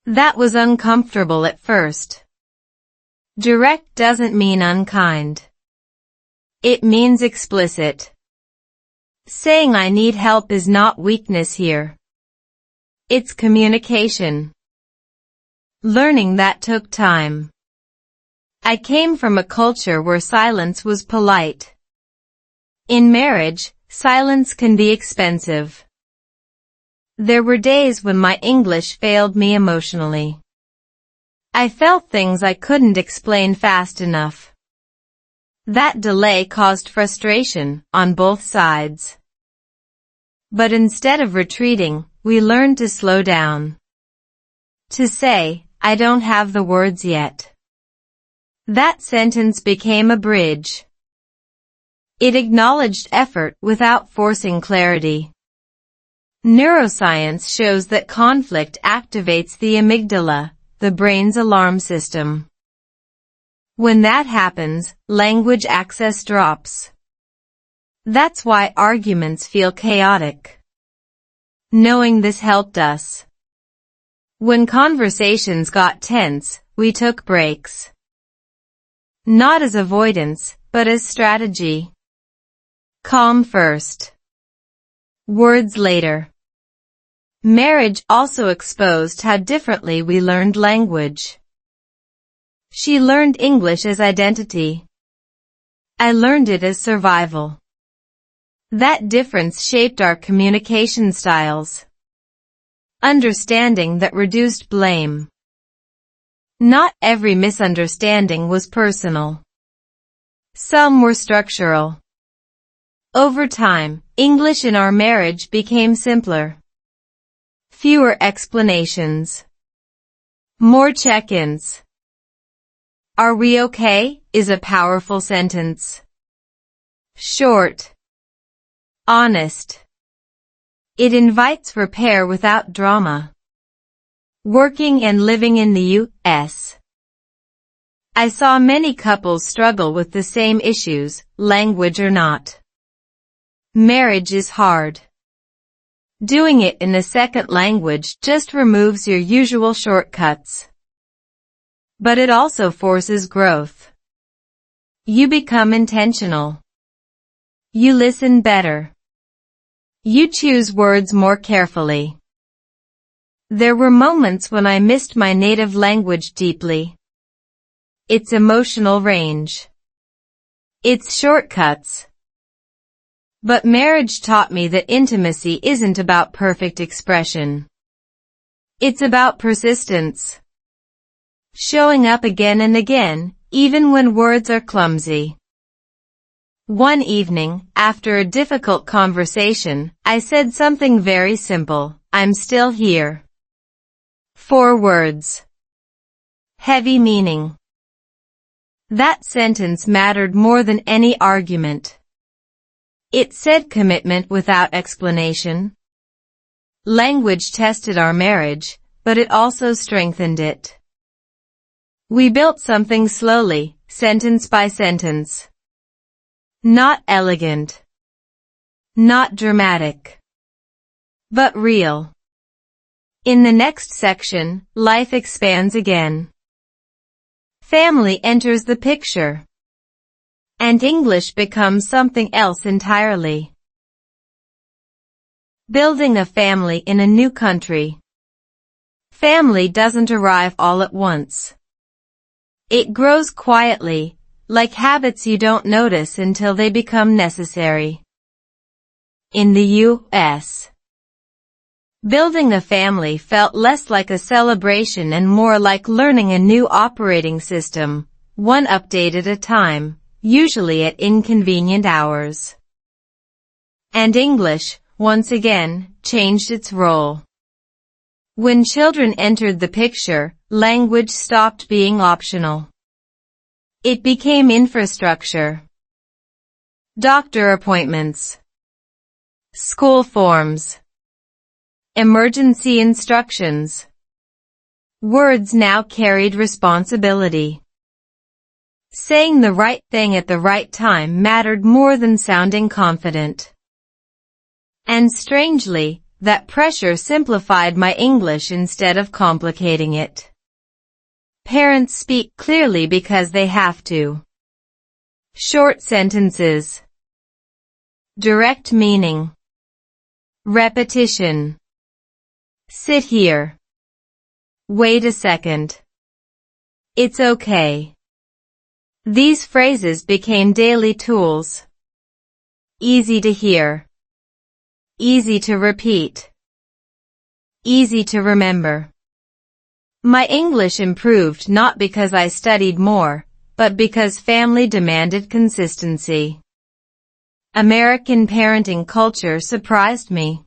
Speaker 1: That was uncomfortable at first. Direct doesn't mean unkind. It means explicit. Saying I need help is not weakness here. It's communication. Learning that took time. I came from a culture where silence was polite. In marriage, silence can be expensive. There were days when my English failed me emotionally. I felt things I couldn't explain fast enough. That delay caused frustration on both sides. But instead of retreating, we learned to slow down. To say, I don't have the words yet. That sentence became a bridge. It acknowledged effort without forcing clarity. Neuroscience shows that conflict activates the amygdala, the brain's alarm system. When that happens, language access drops. That's why arguments feel chaotic. Knowing this helped us. When conversations got tense, we took breaks. Not as avoidance, but as strategy. Calm first. Words later. Marriage also exposed how differently we learned language. She learned English as identity. I learned it as survival. That difference shaped our communication styles. Understanding that reduced blame. Not every misunderstanding was personal. Some were structural. Over time, English in our marriage became simpler. Fewer explanations. More check-ins. Are we okay? Is a powerful sentence. Short. Honest. It invites repair without drama. Working and living in the U.S. I saw many couples struggle with the same issues, language or not. Marriage is hard. Doing it in a second language just removes your usual shortcuts. But it also forces growth. You become intentional. You listen better. You choose words more carefully. There were moments when I missed my native language deeply. Its emotional range. Its shortcuts. But marriage taught me that intimacy isn't about perfect expression. It's about persistence. Showing up again and again, even when words are clumsy. One evening, after a difficult conversation, I said something very simple. I'm still here. 4 words. Heavy meaning. That sentence mattered more than any argument. It said commitment without explanation. Language tested our marriage, but it also strengthened it. We built something slowly, sentence by sentence. Not elegant. Not dramatic. But real. In the next section, life expands again. Family enters the picture. And English becomes something else entirely. Building a family in a new country. Family doesn't arrive all at once. It grows quietly, like habits you don't notice until they become necessary. In the U.S., building a family felt less like a celebration and more like learning a new operating system, one update at a time, usually at inconvenient hours. And English, once again, changed its role. When children entered the picture, language stopped being optional. It became infrastructure. Doctor appointments. School forms. Emergency instructions. Words now carried responsibility. Saying the right thing at the right time mattered more than sounding confident. And strangely, that pressure simplified my English instead of complicating it. Parents speak clearly because they have to. Short sentences. Direct meaning. Repetition. Sit here. Wait a second. It's okay. These phrases became daily tools. Easy to hear. Easy to repeat. easy to remember. My English improved not because I studied more, but because family demanded consistency. American parenting culture surprised me.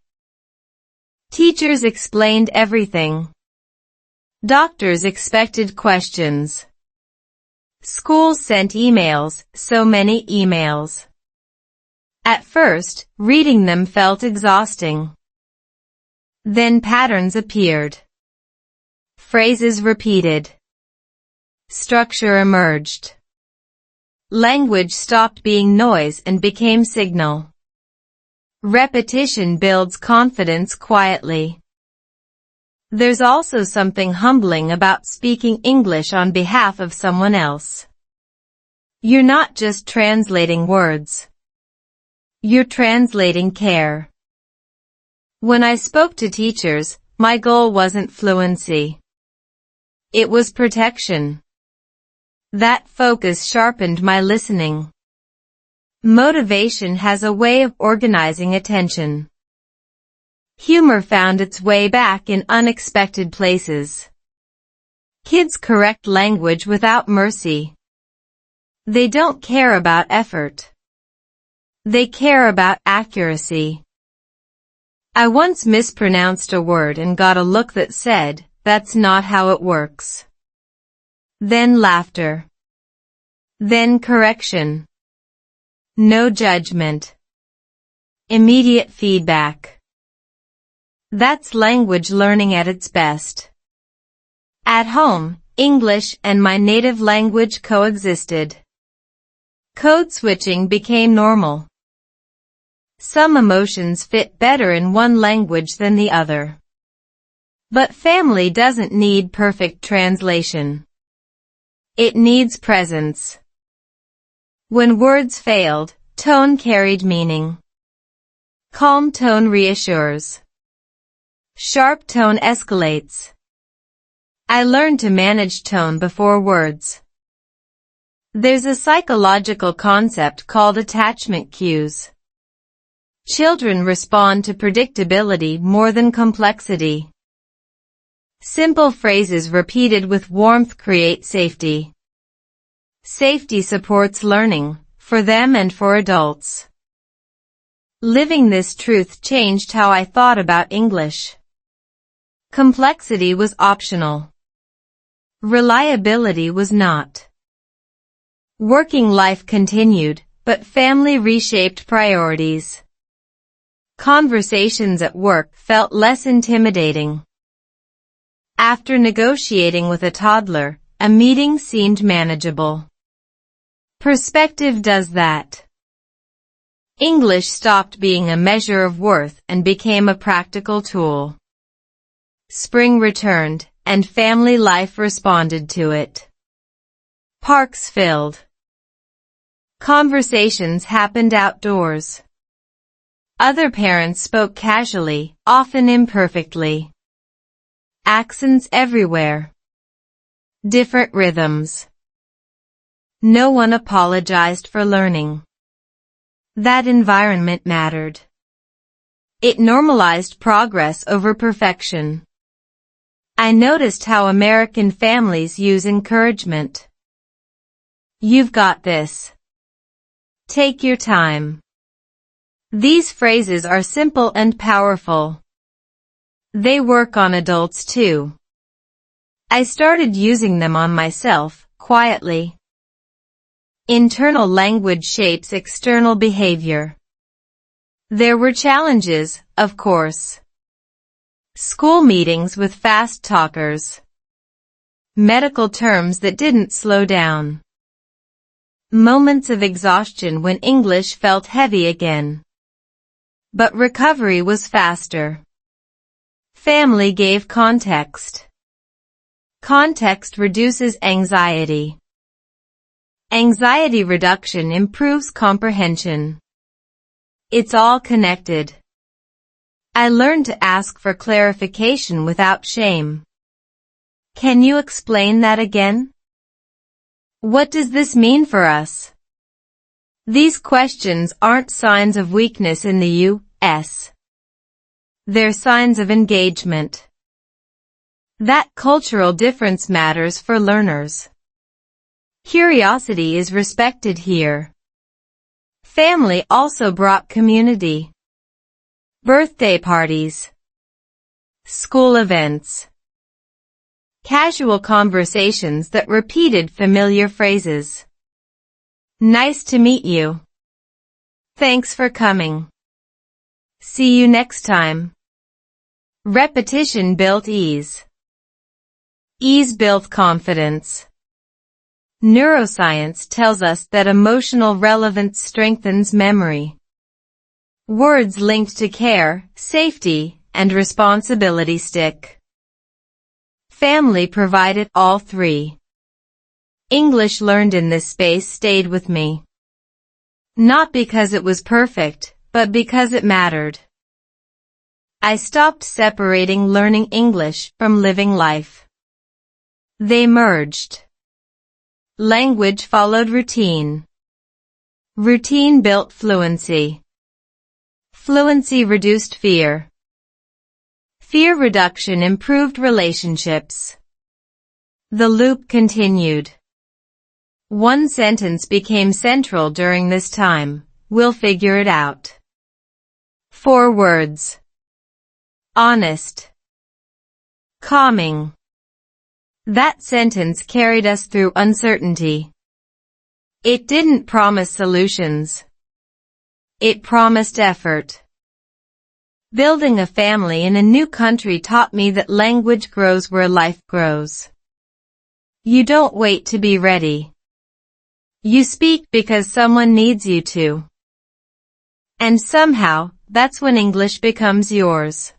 Speaker 1: Teachers explained everything. Doctors expected questions. Schools sent emails, so many emails. At first, reading them felt exhausting. Then patterns appeared. Phrases repeated. Structure emerged. Language stopped being noise and became signal. Repetition builds confidence quietly. There's also something humbling about speaking English on behalf of someone else. You're not just translating words. You're translating care. When I spoke to teachers, my goal wasn't fluency. It was protection. That focus sharpened my listening. Motivation has a way of organizing attention. Humor found its way back in unexpected places. Kids correct language without mercy. They don't care about effort. They care about accuracy. I once mispronounced a word and got a look that said, "That's not how it works." Then laughter. Then correction. No judgment. Immediate feedback. That's language learning at its best. At home, English and my native language coexisted. Code switching became normal. Some emotions fit better in one language than the other. But family doesn't need perfect translation. It needs presence. When words failed, tone carried meaning. Calm tone reassures. Sharp tone escalates. I learned to manage tone before words. There's a psychological concept called attachment cues. Children respond to predictability more than complexity. Simple phrases repeated with warmth create safety. Safety supports learning, for them and for adults. Living this truth changed how I thought about English. Complexity was optional. Reliability was not. Working life continued, but family reshaped priorities. Conversations at work felt less intimidating. After negotiating with a toddler, a meeting seemed manageable. Perspective does that. English stopped being a measure of worth and became a practical tool. Spring returned, and family life responded to it. Parks filled. Conversations happened outdoors. Other parents spoke casually, often imperfectly. Accents everywhere. Different rhythms. No one apologized for learning. That environment mattered. It normalized progress over perfection. I noticed how American families use encouragement. You've got this. Take your time. These phrases are simple and powerful. They work on adults too. I started using them on myself, quietly. Internal language shapes external behavior. There were challenges, of course. School meetings with fast talkers. Medical terms that didn't slow down. Moments of exhaustion when English felt heavy again. But recovery was faster. Family gave context. Context reduces anxiety. Anxiety reduction improves comprehension. It's all connected. I learned to ask for clarification without shame. Can you explain that again? What does this mean for us? These questions aren't signs of weakness in the U.S. They're signs of engagement. That cultural difference matters for learners. Curiosity is respected here. Family also brought community. Birthday parties. School events. Casual conversations that repeated familiar phrases. Nice to meet you. Thanks for coming. See you next time. Repetition built ease. Ease built confidence. Neuroscience tells us that emotional relevance strengthens memory. Words linked to care, safety, and responsibility stick. Family provided all three. English learned in this space stayed with me. Not because it was perfect, but because it mattered. I stopped separating learning English from living life. They merged. Language followed routine. Routine built fluency. Fluency reduced fear. Fear reduction improved relationships. The loop continued. One sentence became central during this time: we'll figure it out. 4 words. Honest. Calming. That sentence carried us through uncertainty. It didn't promise solutions. It promised effort. Building a family in a new country taught me that language grows where life grows. You don't wait to be ready. You speak because someone needs you to. And somehow, that's when English becomes yours.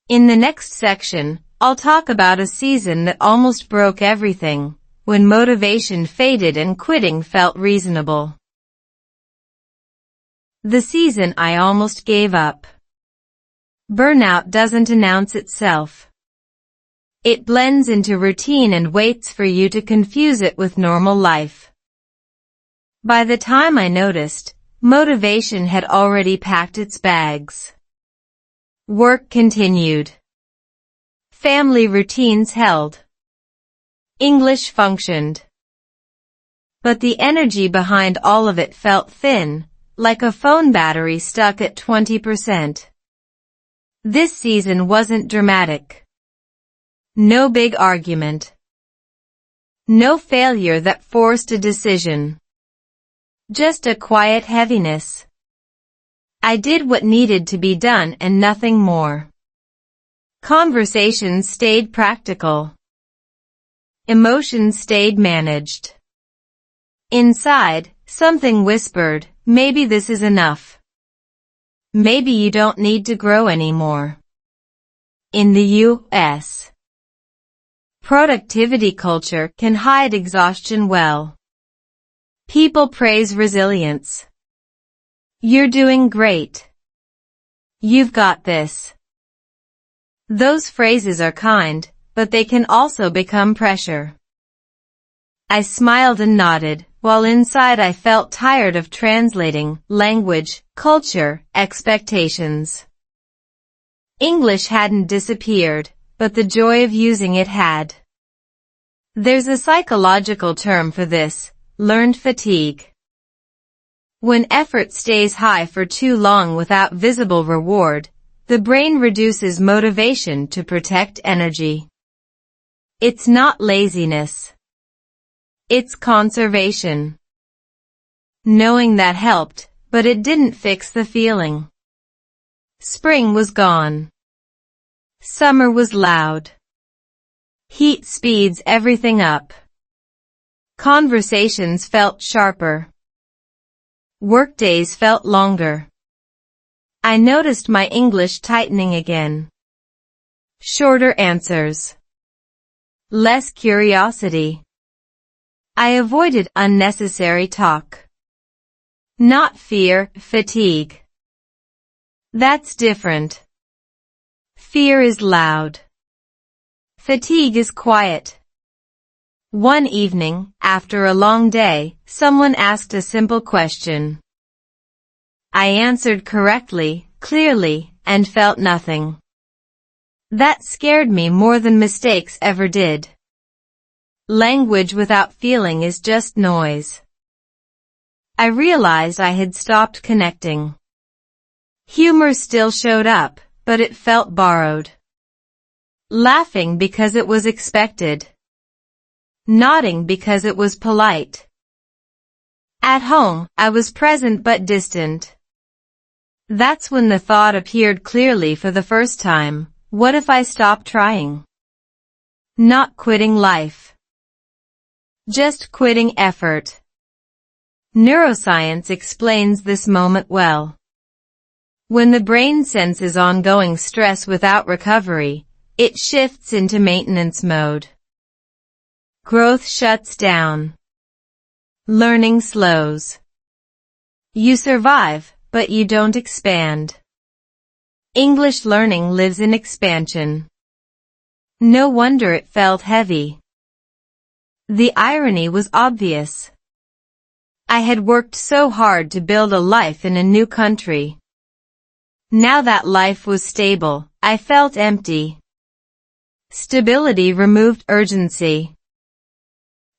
Speaker 1: In the next section, I'll talk about a season that almost broke everything, when motivation faded and quitting felt reasonable. The season I almost gave up. Burnout doesn't announce itself. It blends into routine and waits for you to confuse it with normal life. By the time I noticed, motivation had already packed its bags. Work continued. Family routines held. English functioned. But the energy behind all of it felt thin, like a phone battery stuck at 20%. This season wasn't dramatic. No big argument. No failure that forced a decision. Just a quiet heaviness. I did what needed to be done and nothing more. Conversations stayed practical. Emotions stayed managed. Inside, something whispered, maybe this is enough. Maybe you don't need to grow anymore. In the U.S., productivity culture can hide exhaustion well. People praise resilience. You're doing great. You've got this. Those phrases are kind, but they can also become pressure. I smiled and nodded, while inside I felt tired of translating language, culture, expectations. English hadn't disappeared, but the joy of using it had. There's a psychological term for this: learned fatigue. When effort stays high for too long without visible reward, the brain reduces motivation to protect energy. It's not laziness. It's conservation. Knowing that helped, but it didn't fix the feeling. Spring was gone. Summer was loud. Heat speeds everything up. Conversations felt sharper. Workdays felt longer. I noticed my English tightening again. Shorter answers. Less curiosity. I avoided unnecessary talk. Not fear, fatigue. That's different. Fear is loud. Fatigue is quiet. One evening, after a long day, someone asked a simple question. I answered correctly, clearly, and felt nothing. That scared me more than mistakes ever did. Language without feeling is just noise. I realized I had stopped connecting. Humor still showed up, but it felt borrowed. Laughing because it was expected. Nodding because it was polite. At home, I was present but distant. That's when the thought appeared clearly for the first time. What if I stopped trying? Not quitting life. Just quitting effort. Neuroscience explains this moment well. When the brain senses ongoing stress without recovery, it shifts into maintenance mode. Growth shuts down. Learning slows. You survive, but you don't expand. English learning lives in expansion. No wonder it felt heavy. The irony was obvious. I had worked so hard to build a life in a new country. Now that life was stable, I felt empty. Stability removed urgency.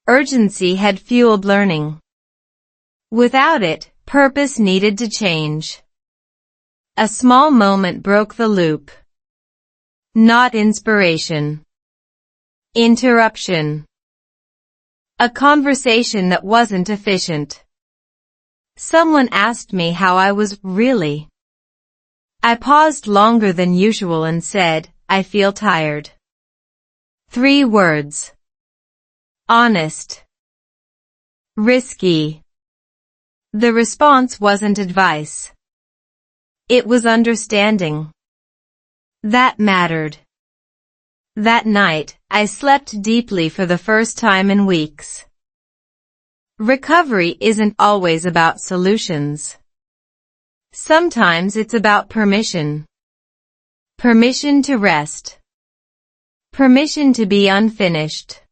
Speaker 1: Urgency had fueled learning. Without it, purpose needed to change. A small moment broke the loop. Not inspiration. Interruption. A conversation that wasn't efficient. Someone asked me how I was really. I paused longer than usual and said, I feel tired. 3 words. Honest. Risky. The response wasn't advice. It was understanding. That mattered. That night, I slept deeply for the first time in weeks. Recovery isn't always about solutions. Sometimes it's about permission. Permission to rest. Permission to be unfinished.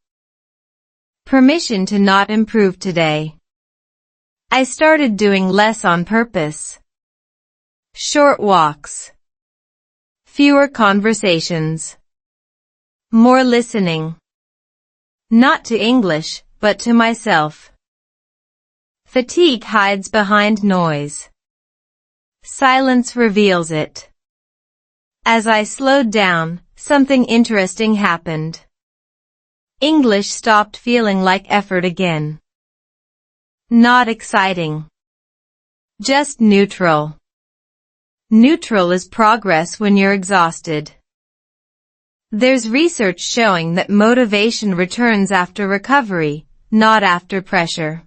Speaker 1: Permission to not improve today. I started doing less on purpose. Short walks. Fewer conversations. More listening. Not to English, but to myself. Fatigue hides behind noise. Silence reveals it. As I slowed down, something interesting happened. English stopped feeling like effort again. Not exciting. Just neutral. Neutral is progress when you're exhausted. There's research showing that motivation returns after recovery, not after pressure.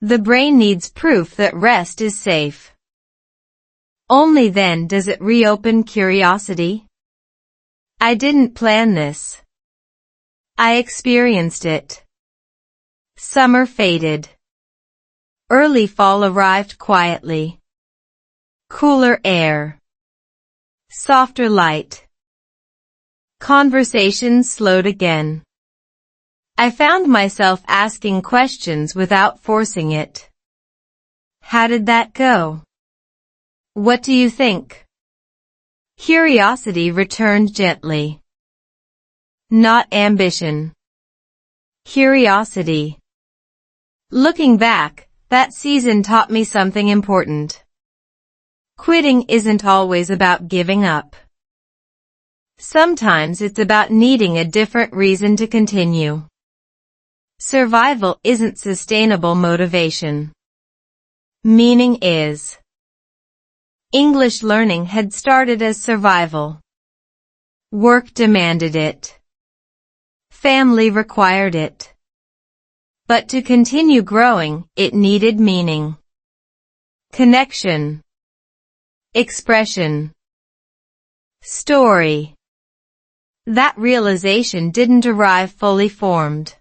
Speaker 1: The brain needs proof that rest is safe. Only then does it reopen curiosity. I didn't plan this. I experienced it. Summer faded. Early fall arrived quietly. Cooler air. Softer light. Conversations slowed again. I found myself asking questions without forcing it. How did that go? What do you think? Curiosity returned gently. Not ambition. Curiosity. Looking back, that season taught me something important. Quitting isn't always about giving up. Sometimes it's about needing a different reason to continue. Survival isn't sustainable motivation. Meaning is. English learning had started as survival. Work demanded it. Family required it. But to continue growing, it needed meaning. Connection. Expression. Story. That realization didn't arrive fully formed.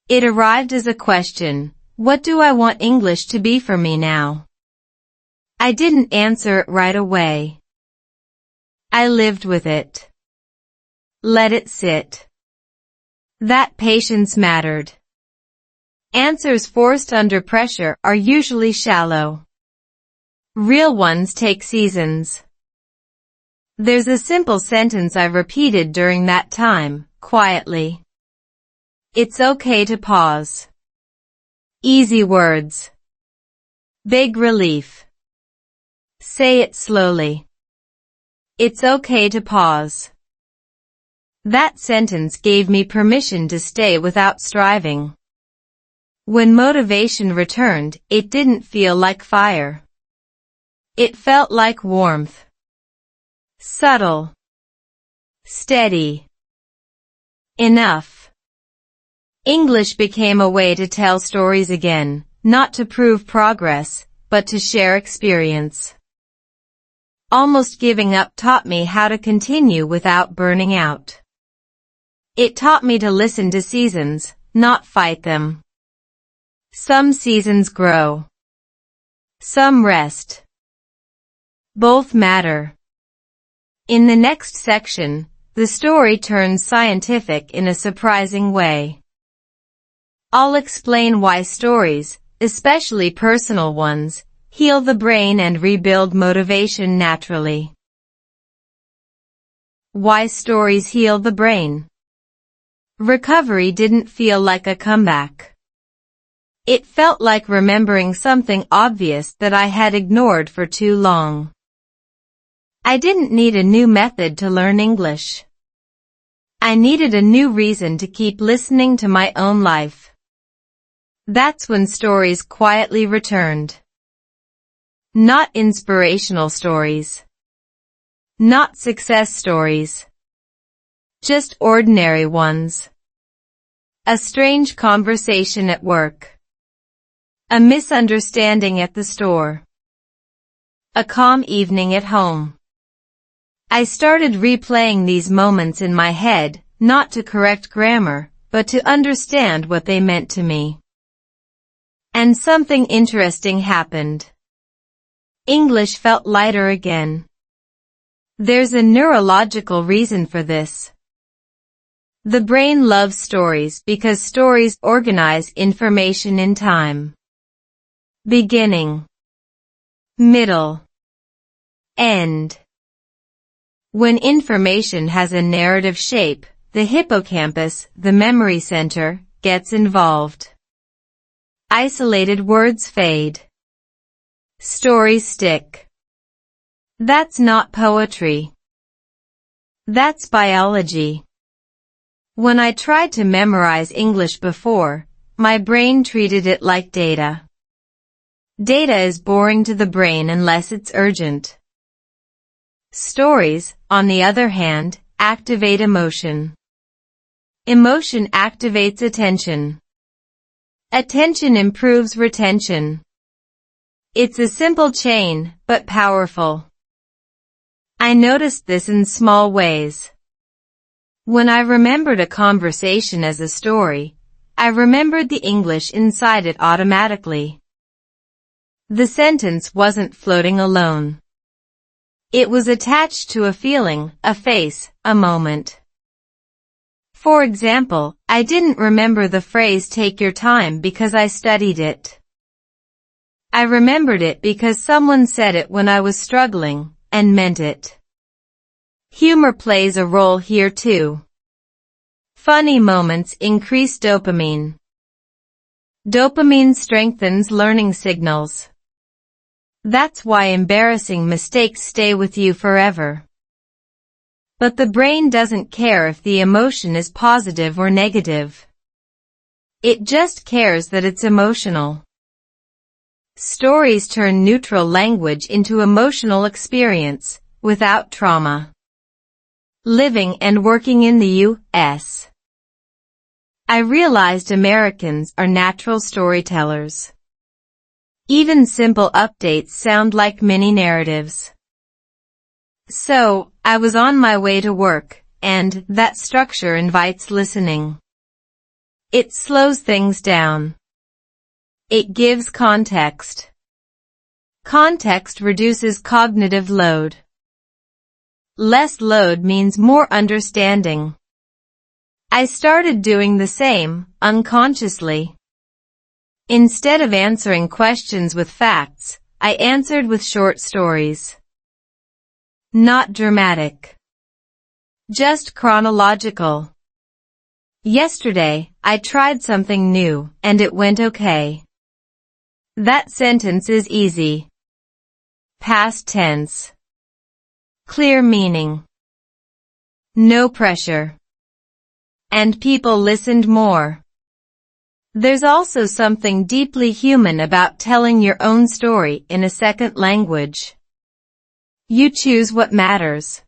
Speaker 1: It arrived as a question, what do I want English to be for me now? I didn't answer it right away. I lived with it. Let it sit. That patience mattered. Answers forced under pressure are usually shallow. Real ones take seasons. There's a simple sentence I repeated during that time, quietly. It's okay to pause. Easy words. Big relief. Say it slowly. It's okay to pause. That sentence gave me permission to stay without striving. When motivation returned, it didn't feel like fire. It felt like warmth. Subtle. Steady. Enough. English became a way to tell stories again, not to prove progress, but to share experience. Almost giving up taught me how to continue without burning out. It taught me to listen to seasons, not fight them. Some seasons grow. Some rest. Both matter. In the next section, the story turns scientific in a surprising way. I'll explain why stories, especially personal ones, heal the brain and rebuild motivation naturally. Why stories heal the brain. Recovery didn't feel like a comeback. It felt like remembering something obvious that I had ignored for too long. I didn't need a new method to learn English. I needed a new reason to keep listening to my own life. That's when stories quietly returned. Not inspirational stories. Not success stories. Just ordinary ones. A strange conversation at work. A misunderstanding at the store. A calm evening at home. I started replaying these moments in my head, not to correct grammar, but to understand what they meant to me. And something interesting happened. English felt lighter again. There's a neurological reason for this. The brain loves stories because stories organize information in time. Beginning. Middle. End. When information has a narrative shape, the hippocampus, the memory center, gets involved. Isolated words fade. Stories stick. That's not poetry. That's biology. When I tried to memorize English before, my brain treated it like data. Data is boring to the brain unless it's urgent. Stories, on the other hand, activate emotion. Emotion activates attention. Attention improves retention. It's a simple chain, but powerful. I noticed this in small ways. When I remembered a conversation as a story, I remembered the English inside it automatically. The sentence wasn't floating alone. It was attached to a feeling, a face, a moment. For example, I didn't remember the phrase "take your time" because I studied it. I remembered it because someone said it when I was struggling, and meant it. Humor plays a role here too. Funny moments increase dopamine. Dopamine strengthens learning signals. That's why embarrassing mistakes stay with you forever. But the brain doesn't care if the emotion is positive or negative. It just cares that it's emotional. Stories turn neutral language into emotional experience, without trauma. Living and working in the U.S., I realized Americans are natural storytellers. Even simple updates sound like mini narratives. So, I was on my way to work, and that structure invites listening. It slows things down. It gives context. Context reduces cognitive load. Less load means more understanding. I started doing the same, unconsciously. Instead of answering questions with facts, I answered with short stories. Not dramatic. Just chronological. Yesterday, I tried something new, and it went okay. That sentence is easy. Past tense. Clear meaning. No pressure. And people listened more. There's also something deeply human about telling your own story in a second language. You choose what matters.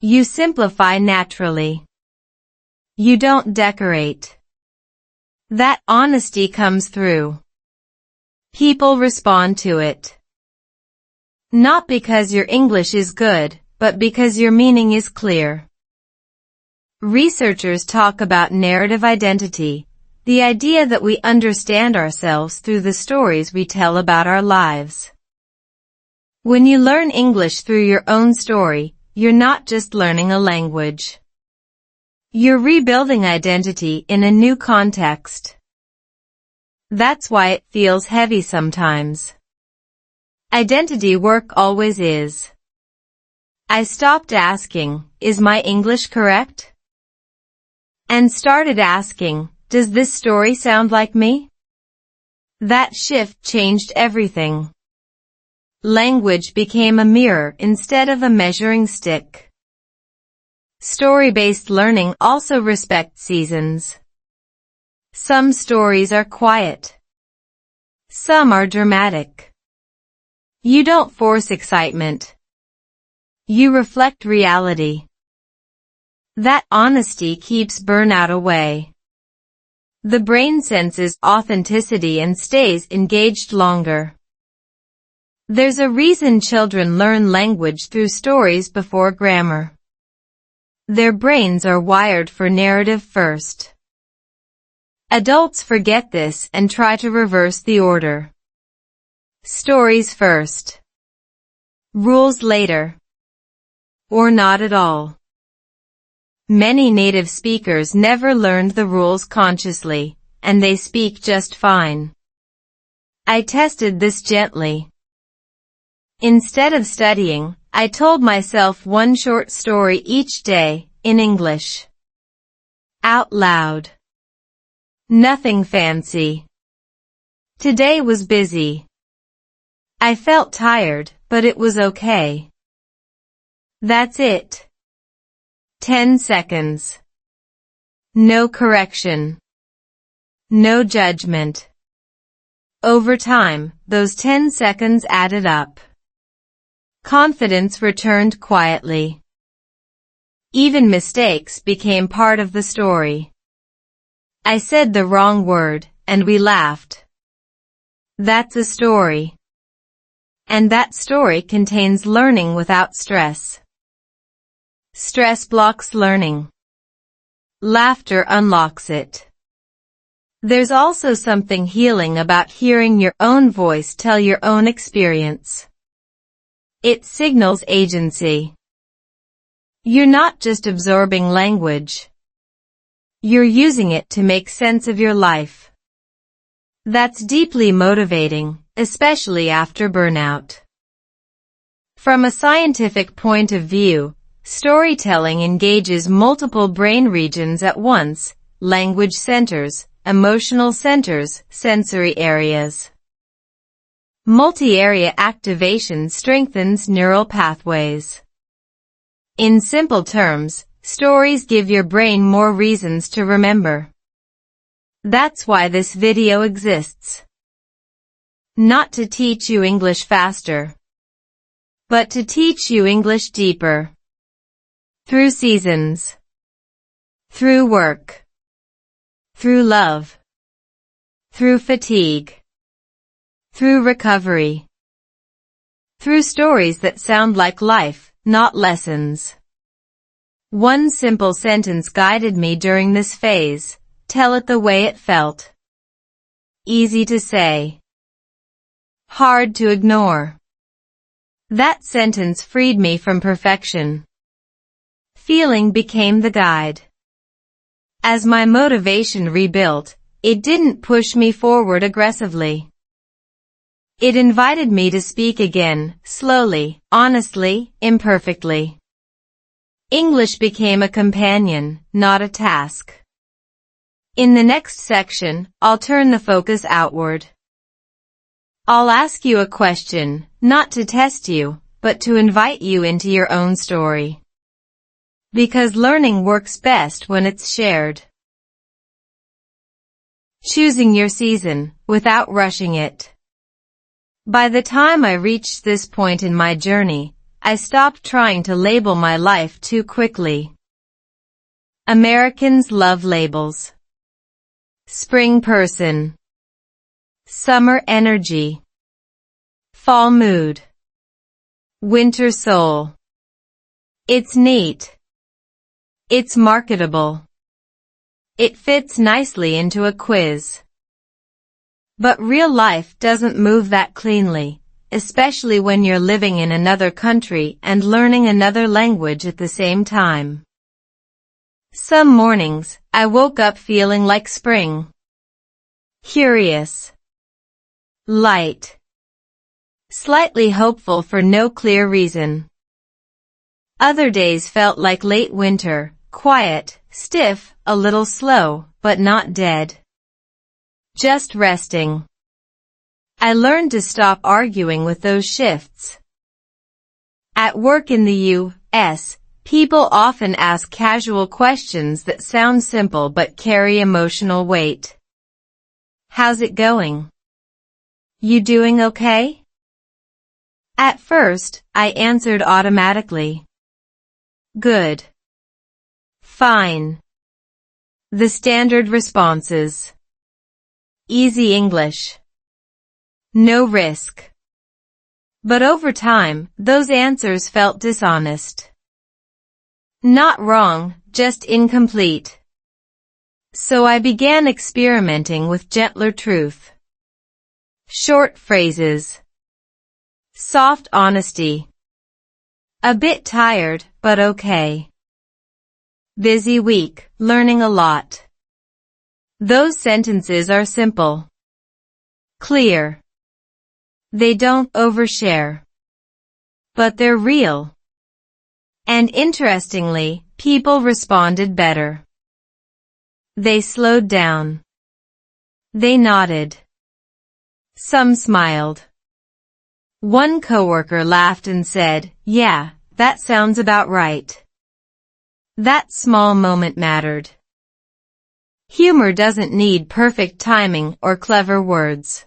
Speaker 1: You simplify naturally. You don't decorate. That honesty comes through. People respond to it. Not because your English is good, but because your meaning is clear. Researchers talk about narrative identity, the idea that we understand ourselves through the stories we tell about our lives. When you learn English through your own story, you're not just learning a language. You're rebuilding identity in a new context. That's why it feels heavy sometimes. Identity work always is. I stopped asking, is my English correct? And started asking, does this story sound like me? That shift changed everything. Language became a mirror instead of a measuring stick. Story-based learning also respects seasons. Some stories are quiet. Some are dramatic. You don't force excitement. You reflect reality. That honesty keeps burnout away. The brain senses authenticity and stays engaged longer. There's a reason children learn language through stories before grammar. Their brains are wired for narrative first. Adults forget this and try to reverse the order. Stories first. Rules later. Or not at all. Many native speakers never learned the rules consciously, and they speak just fine. I tested this gently. Instead of studying, I told myself one short story each day, in English. Out loud. Nothing fancy. Today was busy. I felt tired, but it was okay. That's it. 10 seconds. No correction. No judgment. Over time, those 10 seconds added up. Confidence returned quietly. Even mistakes became part of the story. I said the wrong word, and we laughed. That's a story. And that story contains learning without stress. Stress blocks learning. Laughter unlocks it. There's also something healing about hearing your own voice tell your own experience. It signals agency. You're not just absorbing language. You're using it to make sense of your life. That's deeply motivating, especially after burnout. From a scientific point of view, storytelling engages multiple brain regions at once: language centers, emotional centers, sensory areas. Multi-area activation strengthens neural pathways. In simple terms, stories give your brain more reasons to remember. That's why this video exists. Not to teach you English faster, but to teach you English deeper. Through seasons. Through work. Through love. Through fatigue. Through recovery. Through stories that sound like life, not lessons. One simple sentence guided me during this phase: tell it the way it felt. Easy to say. Hard to ignore. That sentence freed me from perfection. Feeling became the guide. As my motivation rebuilt, it didn't push me forward aggressively. It invited me to speak again, slowly, honestly, imperfectly. English became a companion, not a task. In the next section, I'll turn the focus outward. I'll ask you a question, not to test you, but to invite you into your own story. Because learning works best when it's shared. Choosing your season, without rushing it. By the time I reached this point in my journey, I stopped trying to label my life too quickly. Americans love labels. Spring person. Summer energy. Fall mood. Winter soul. It's neat. It's marketable. It fits nicely into a quiz. But real life doesn't move that cleanly, especially when you're living in another country and learning another language at the same time. Some mornings, I woke up feeling like spring. Curious. Light. Slightly hopeful for no clear reason. Other days felt like late winter, quiet, stiff, a little slow, but not dead. Just resting. I learned to stop arguing with those shifts. At work in the U.S., people often ask casual questions that sound simple but carry emotional weight. How's it going? You doing okay? At first, I answered automatically. Good. Fine. The standard responses. Easy English. No risk. But over time, those answers felt dishonest. Not wrong, just incomplete. So I began experimenting with gentler truth. Short phrases. Soft honesty. A bit tired, but okay. Busy week, learning a lot. Those sentences are simple. Clear. They don't overshare. But they're real. And interestingly, people responded better. They slowed down. They nodded. Some smiled. One coworker laughed and said, "Yeah, that sounds about right." That small moment mattered. Humor doesn't need perfect timing or clever words.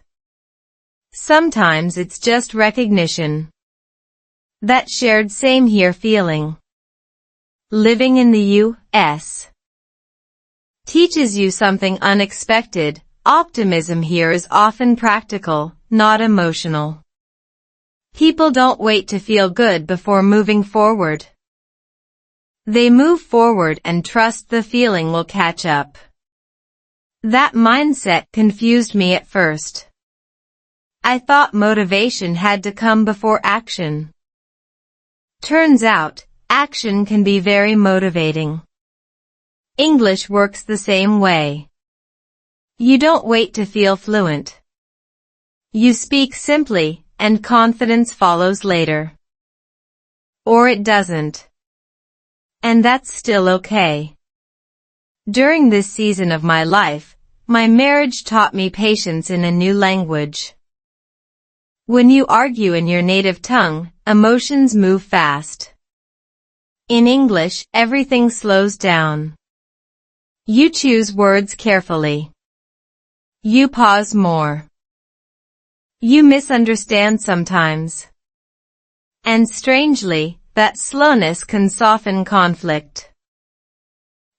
Speaker 1: Sometimes it's just recognition. That shared same here feeling. Living in the U.S. teaches you something unexpected. Optimism here is often practical, not emotional. People don't wait to feel good before moving forward. They move forward and trust the feeling will catch up. That mindset confused me at first. I thought motivation had to come before action. Turns out, action can be very motivating. English works the same way. You don't wait to feel fluent. You speak simply, and confidence follows later. Or it doesn't. And that's still okay. During this season of my life, my marriage taught me patience in a new language. When you argue in your native tongue, emotions move fast. In English, everything slows down. You choose words carefully. You pause more. You misunderstand sometimes. And strangely, that slowness can soften conflict.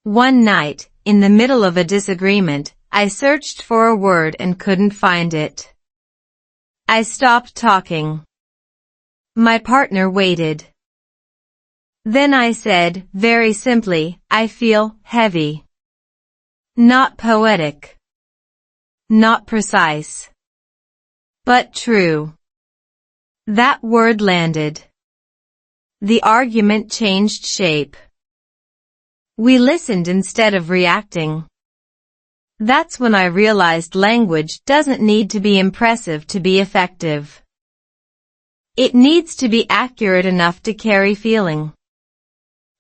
Speaker 1: One night, in the middle of a disagreement, I searched for a word and couldn't find it. I stopped talking. My partner waited. Then I said, very simply, I feel heavy. Not poetic. Not precise. But true. That word landed. The argument changed shape. We listened instead of reacting. That's when I realized language doesn't need to be impressive to be effective. It needs to be accurate enough to carry feeling.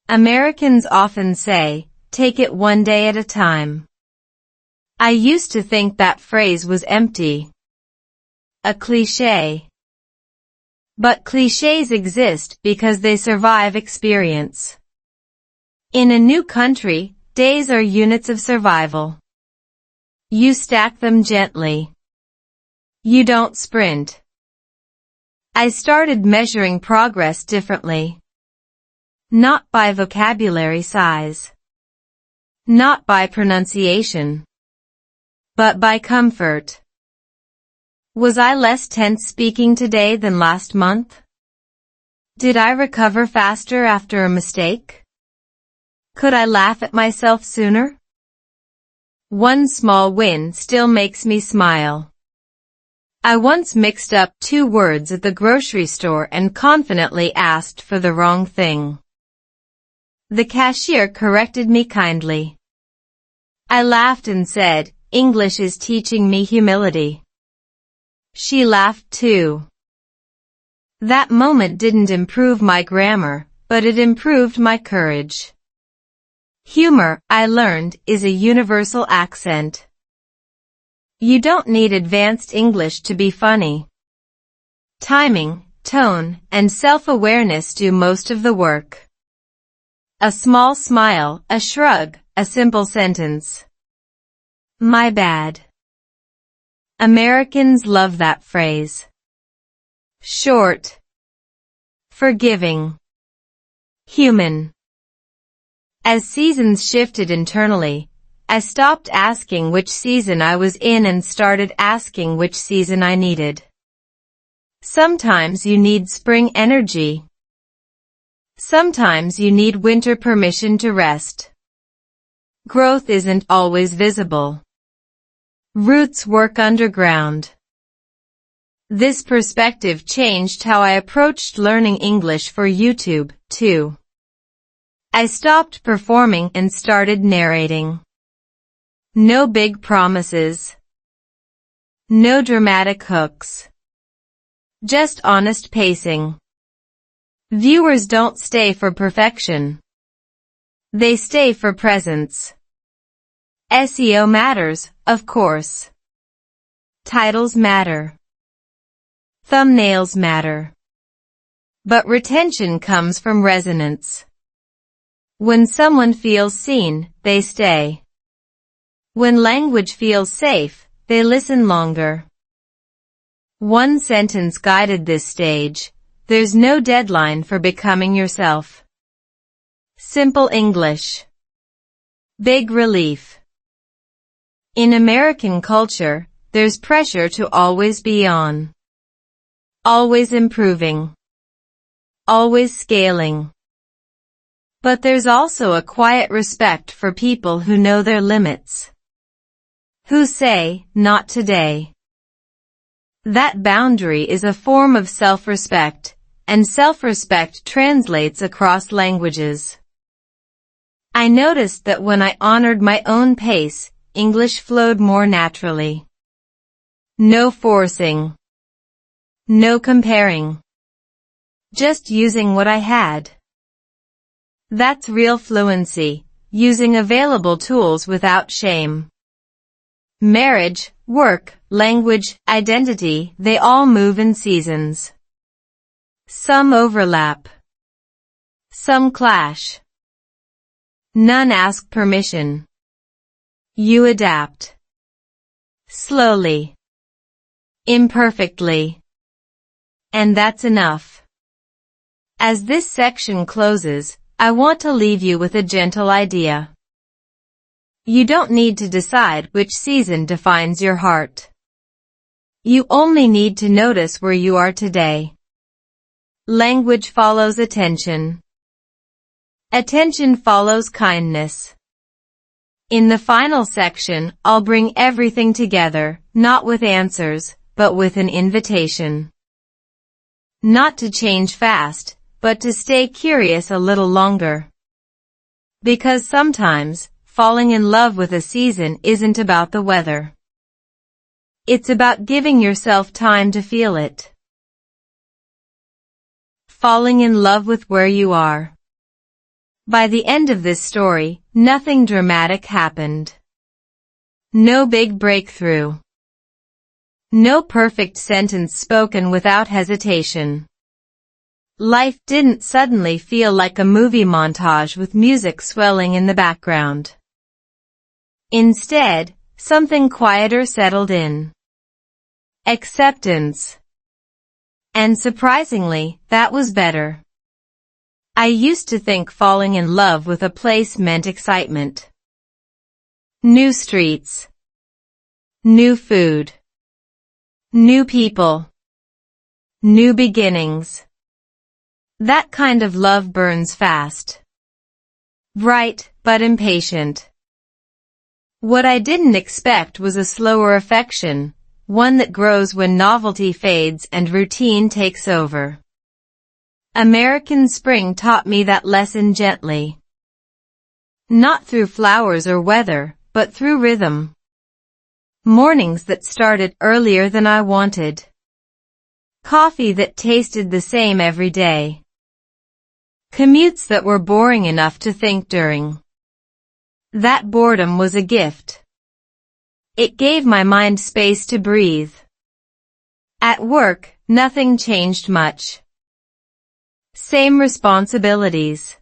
Speaker 1: Americans often say, "Take it one day at a time." I used to think that phrase was empty. A cliché. But clichés exist because they survive experience. In a new country, days are units of survival. You stack them gently. You don't sprint. I started measuring progress differently. Not by vocabulary size. Not by pronunciation. But by comfort. Was I less tense speaking today than last month? Did I recover faster after a mistake? Could I laugh at myself sooner? One small win still makes me smile. I once mixed up 2 words at the grocery store and confidently asked for the wrong thing. The cashier corrected me kindly. I laughed and said, "English is teaching me humility." She laughed too. That moment didn't improve my grammar, but it improved my courage. Humor, I learned, is a universal accent. You don't need advanced English to be funny. Timing, tone, and self-awareness do most of the work. A small smile, a shrug, a simple sentence. My bad. Americans love that phrase. Short. Forgiving. Human. As seasons shifted internally, I stopped asking which season I was in and started asking which season I needed. Sometimes you need spring energy. Sometimes you need winter permission to rest. Growth isn't always visible. Roots work underground. This perspective changed how I approached learning English for YouTube, too. I stopped performing and started narrating. No big promises. No dramatic hooks. Just honest pacing. Viewers don't stay for perfection. They stay for presence. SEO matters, of course. Titles matter. Thumbnails matter. But retention comes from resonance. When someone feels seen, they stay. When language feels safe, they listen longer. One sentence guided this stage: there's no deadline for becoming yourself. Simple English. Big relief. In American culture, there's pressure to always be on. Always improving. Always scaling. But there's also a quiet respect for people who know their limits. Who say, "Not today." That boundary is a form of self-respect, and self-respect translates across languages. I noticed that when I honored my own pace, English flowed more naturally. No forcing. No comparing. Just using what I had. That's real fluency, using available tools without shame. Marriage, work, language, identity, they all move in seasons. Some overlap. Some clash. None ask permission. You adapt. Slowly. Imperfectly. And that's enough. As this section closes, I want to leave you with a gentle idea. You don't need to decide which season defines your heart. You only need to notice where you are today. Language follows attention. Attention follows kindness. In the final section, I'll bring everything together, not with answers, but with an invitation. Not to change fast, but to stay curious a little longer. Because sometimes, falling in love with a season isn't about the weather. It's about giving yourself time to feel it. Falling in love with where you are. By the end of this story, nothing dramatic happened. No big breakthrough. No perfect sentence spoken without hesitation. Life didn't suddenly feel like a movie montage with music swelling in the background. Instead, something quieter settled in. Acceptance. And surprisingly, that was better. I used to think falling in love with a place meant excitement. New streets. New food. New people. New beginnings. That kind of love burns fast. Bright, but impatient. What I didn't expect was a slower affection, one that grows when novelty fades and routine takes over. American spring taught me that lesson gently. Not through flowers or weather, but through rhythm. Mornings that started earlier than I wanted. Coffee that tasted the same every day. Commutes that were boring enough to think during. That boredom was a gift. It gave my mind space to breathe. At work, nothing changed much. Same responsibilities.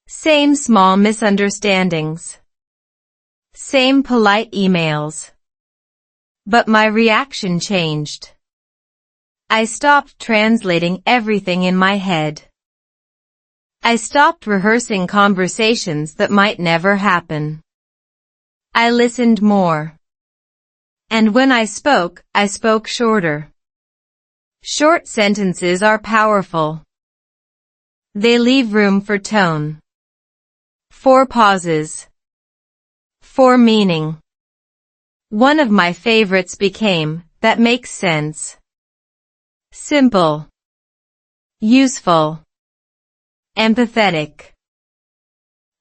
Speaker 1: Same small misunderstandings. Same polite emails. But my reaction changed. I stopped translating everything in my head. I stopped rehearsing conversations that might never happen. I listened more. And when I spoke shorter. Short sentences are powerful. They leave room for tone. For pauses. For meaning. One of my favorites became, "That makes sense." Simple. Useful. Empathetic.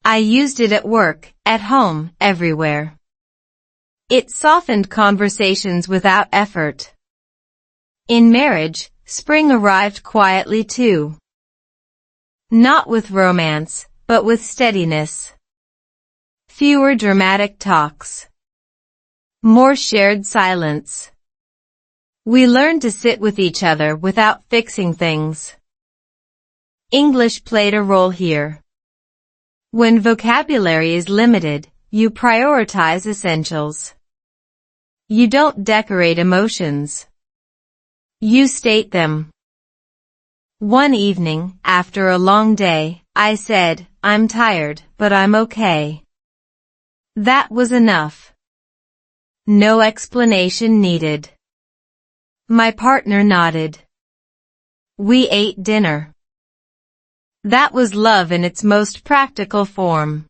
Speaker 1: I used it at work, at home, everywhere. It softened conversations without effort. In marriage, spring arrived quietly too. Not with romance, but with steadiness. Fewer dramatic talks. More shared silence. We learned to sit with each other without fixing things. English played a role here. When vocabulary is limited, you prioritize essentials. You don't decorate emotions. You state them. One evening, after a long day, I said, "I'm tired, but I'm okay." That was enough. No explanation needed. My partner nodded. We ate dinner. That was love in its most practical form.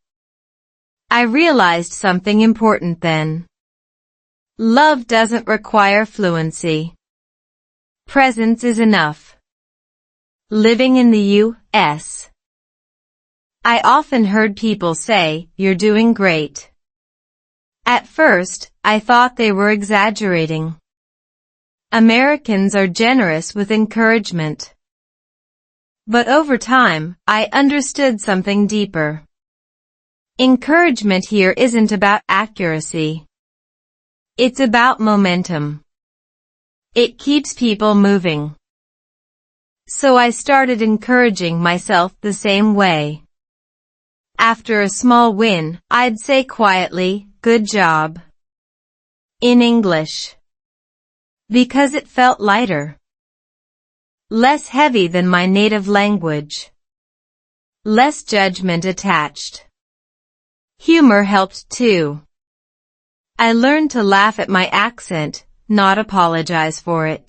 Speaker 1: I realized something important then. Love doesn't require fluency. Presence is enough. Living in the U.S. I often heard people say, "You're doing great." At first, I thought they were exaggerating. Americans are generous with encouragement. But over time, I understood something deeper. Encouragement here isn't about accuracy. It's about momentum. It keeps people moving. So I started encouraging myself the same way. After a small win, I'd say quietly, "Good job." In English. Because it felt lighter. Less heavy than my native language. Less judgment attached. Humor helped too. I learned to laugh at my accent, not apologize for it.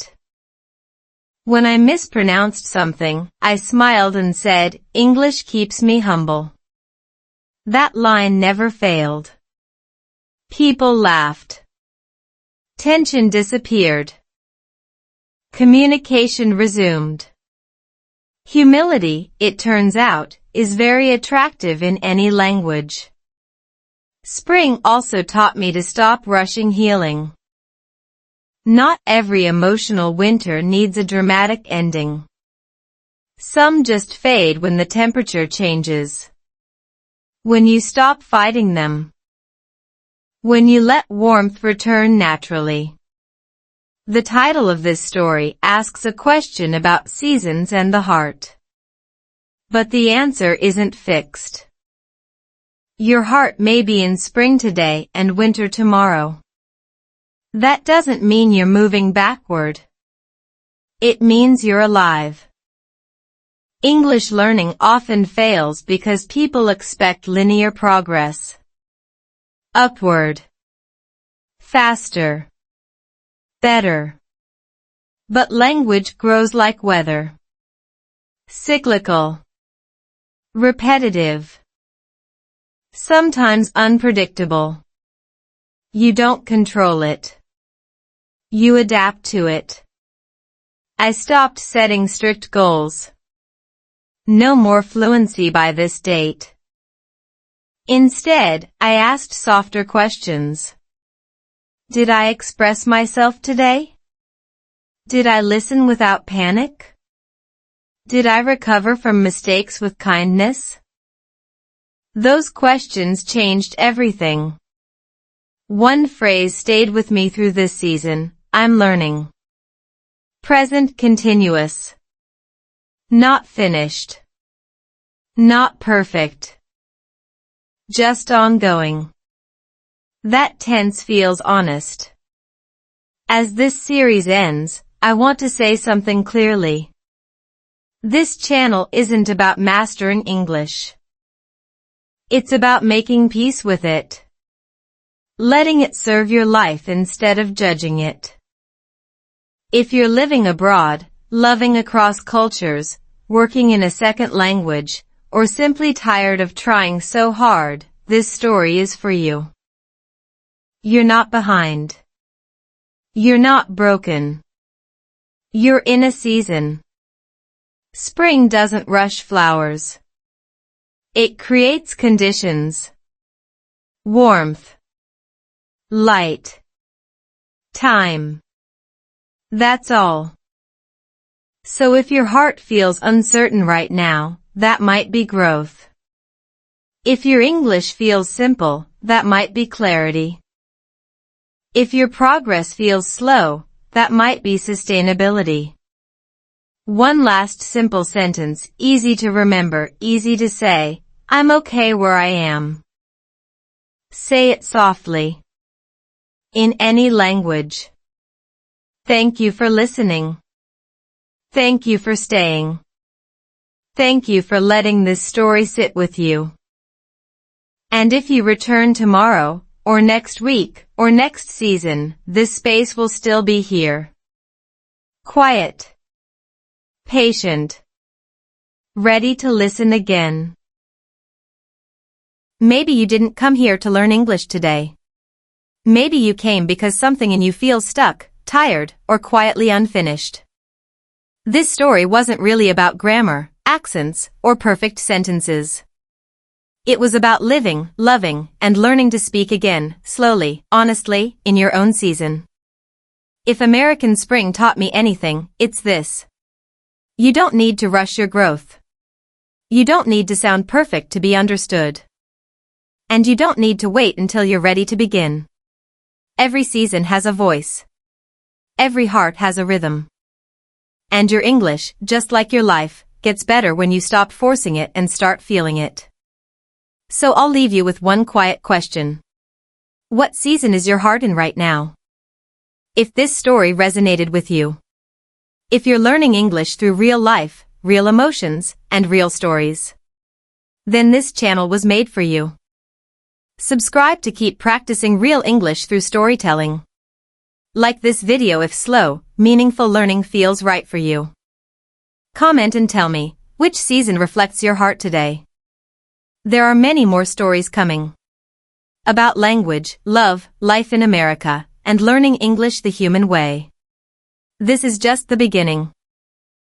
Speaker 1: When I mispronounced something, I smiled and said, "English keeps me humble." That line never failed. People laughed. Tension disappeared. Communication resumed. Humility, it turns out, is very attractive in any language. Spring also taught me to stop rushing healing. Not every emotional winter needs a dramatic ending. Some just fade when the temperature changes. When you stop fighting them. When you let warmth return naturally. The title of this story asks a question about seasons and the heart. But the answer isn't fixed. Your heart may be in spring today and winter tomorrow. That doesn't mean you're moving backward. It means you're alive. English learning often fails because people expect linear progress. Upward. Faster. Better. But language grows like weather. Cyclical. Repetitive. Sometimes unpredictable. You don't control it. You adapt to it. I stopped setting strict goals. No more fluency by this date. Instead, I asked softer questions. Did I express myself today? Did I listen without panic? Did I recover from mistakes with kindness? Those questions changed everything. One phrase stayed with me through this season: I'm learning. Present continuous. Not finished. Not perfect. Just ongoing. That tense feels honest. As this series ends, I want to say something clearly. This channel isn't about mastering English. It's about making peace with it. Letting it serve your life instead of judging it. If you're living abroad, loving across cultures, working in a second language, or simply tired of trying so hard, this story is for you. You're not behind. You're not broken. You're in a season. Spring doesn't rush flowers. It creates conditions. Warmth. Light. Time. That's all. So if your heart feels uncertain right now, that might be growth. If your English feels simple, that might be clarity. If your progress feels slow, that might be sustainability. One last simple sentence, easy to remember, easy to say: I'm okay where I am. Say it softly. In any language. Thank you for listening. Thank you for staying. Thank you for letting this story sit with you. And if you return tomorrow, or next week, or next season, this space will still be here. Quiet. Patient. Ready to listen again. Maybe you didn't come here to learn English today. Maybe you came because something in you feels stuck, tired, or quietly unfinished. This story wasn't really about grammar, accents, or perfect sentences. It was about living, loving, and learning to speak again, slowly, honestly, in your own season. If American spring taught me anything, it's this. You don't need to rush your growth. You don't need to sound perfect to be understood. And you don't need to wait until you're ready to begin. Every season has a voice. Every heart has a rhythm. And your English, just like your life, gets better when you stop forcing it and start feeling it. So I'll leave you with one quiet question. What season is your heart in right now? If this story resonated with you. If you're learning English through real life, real emotions, and real stories. Then this channel was made for you. Subscribe to keep practicing real English through storytelling. Like this video if slow, meaningful learning feels right for you. Comment and tell me, which season reflects your heart today? There are many more stories coming. About language, love, life in America, and learning English the human way. This is just the beginning.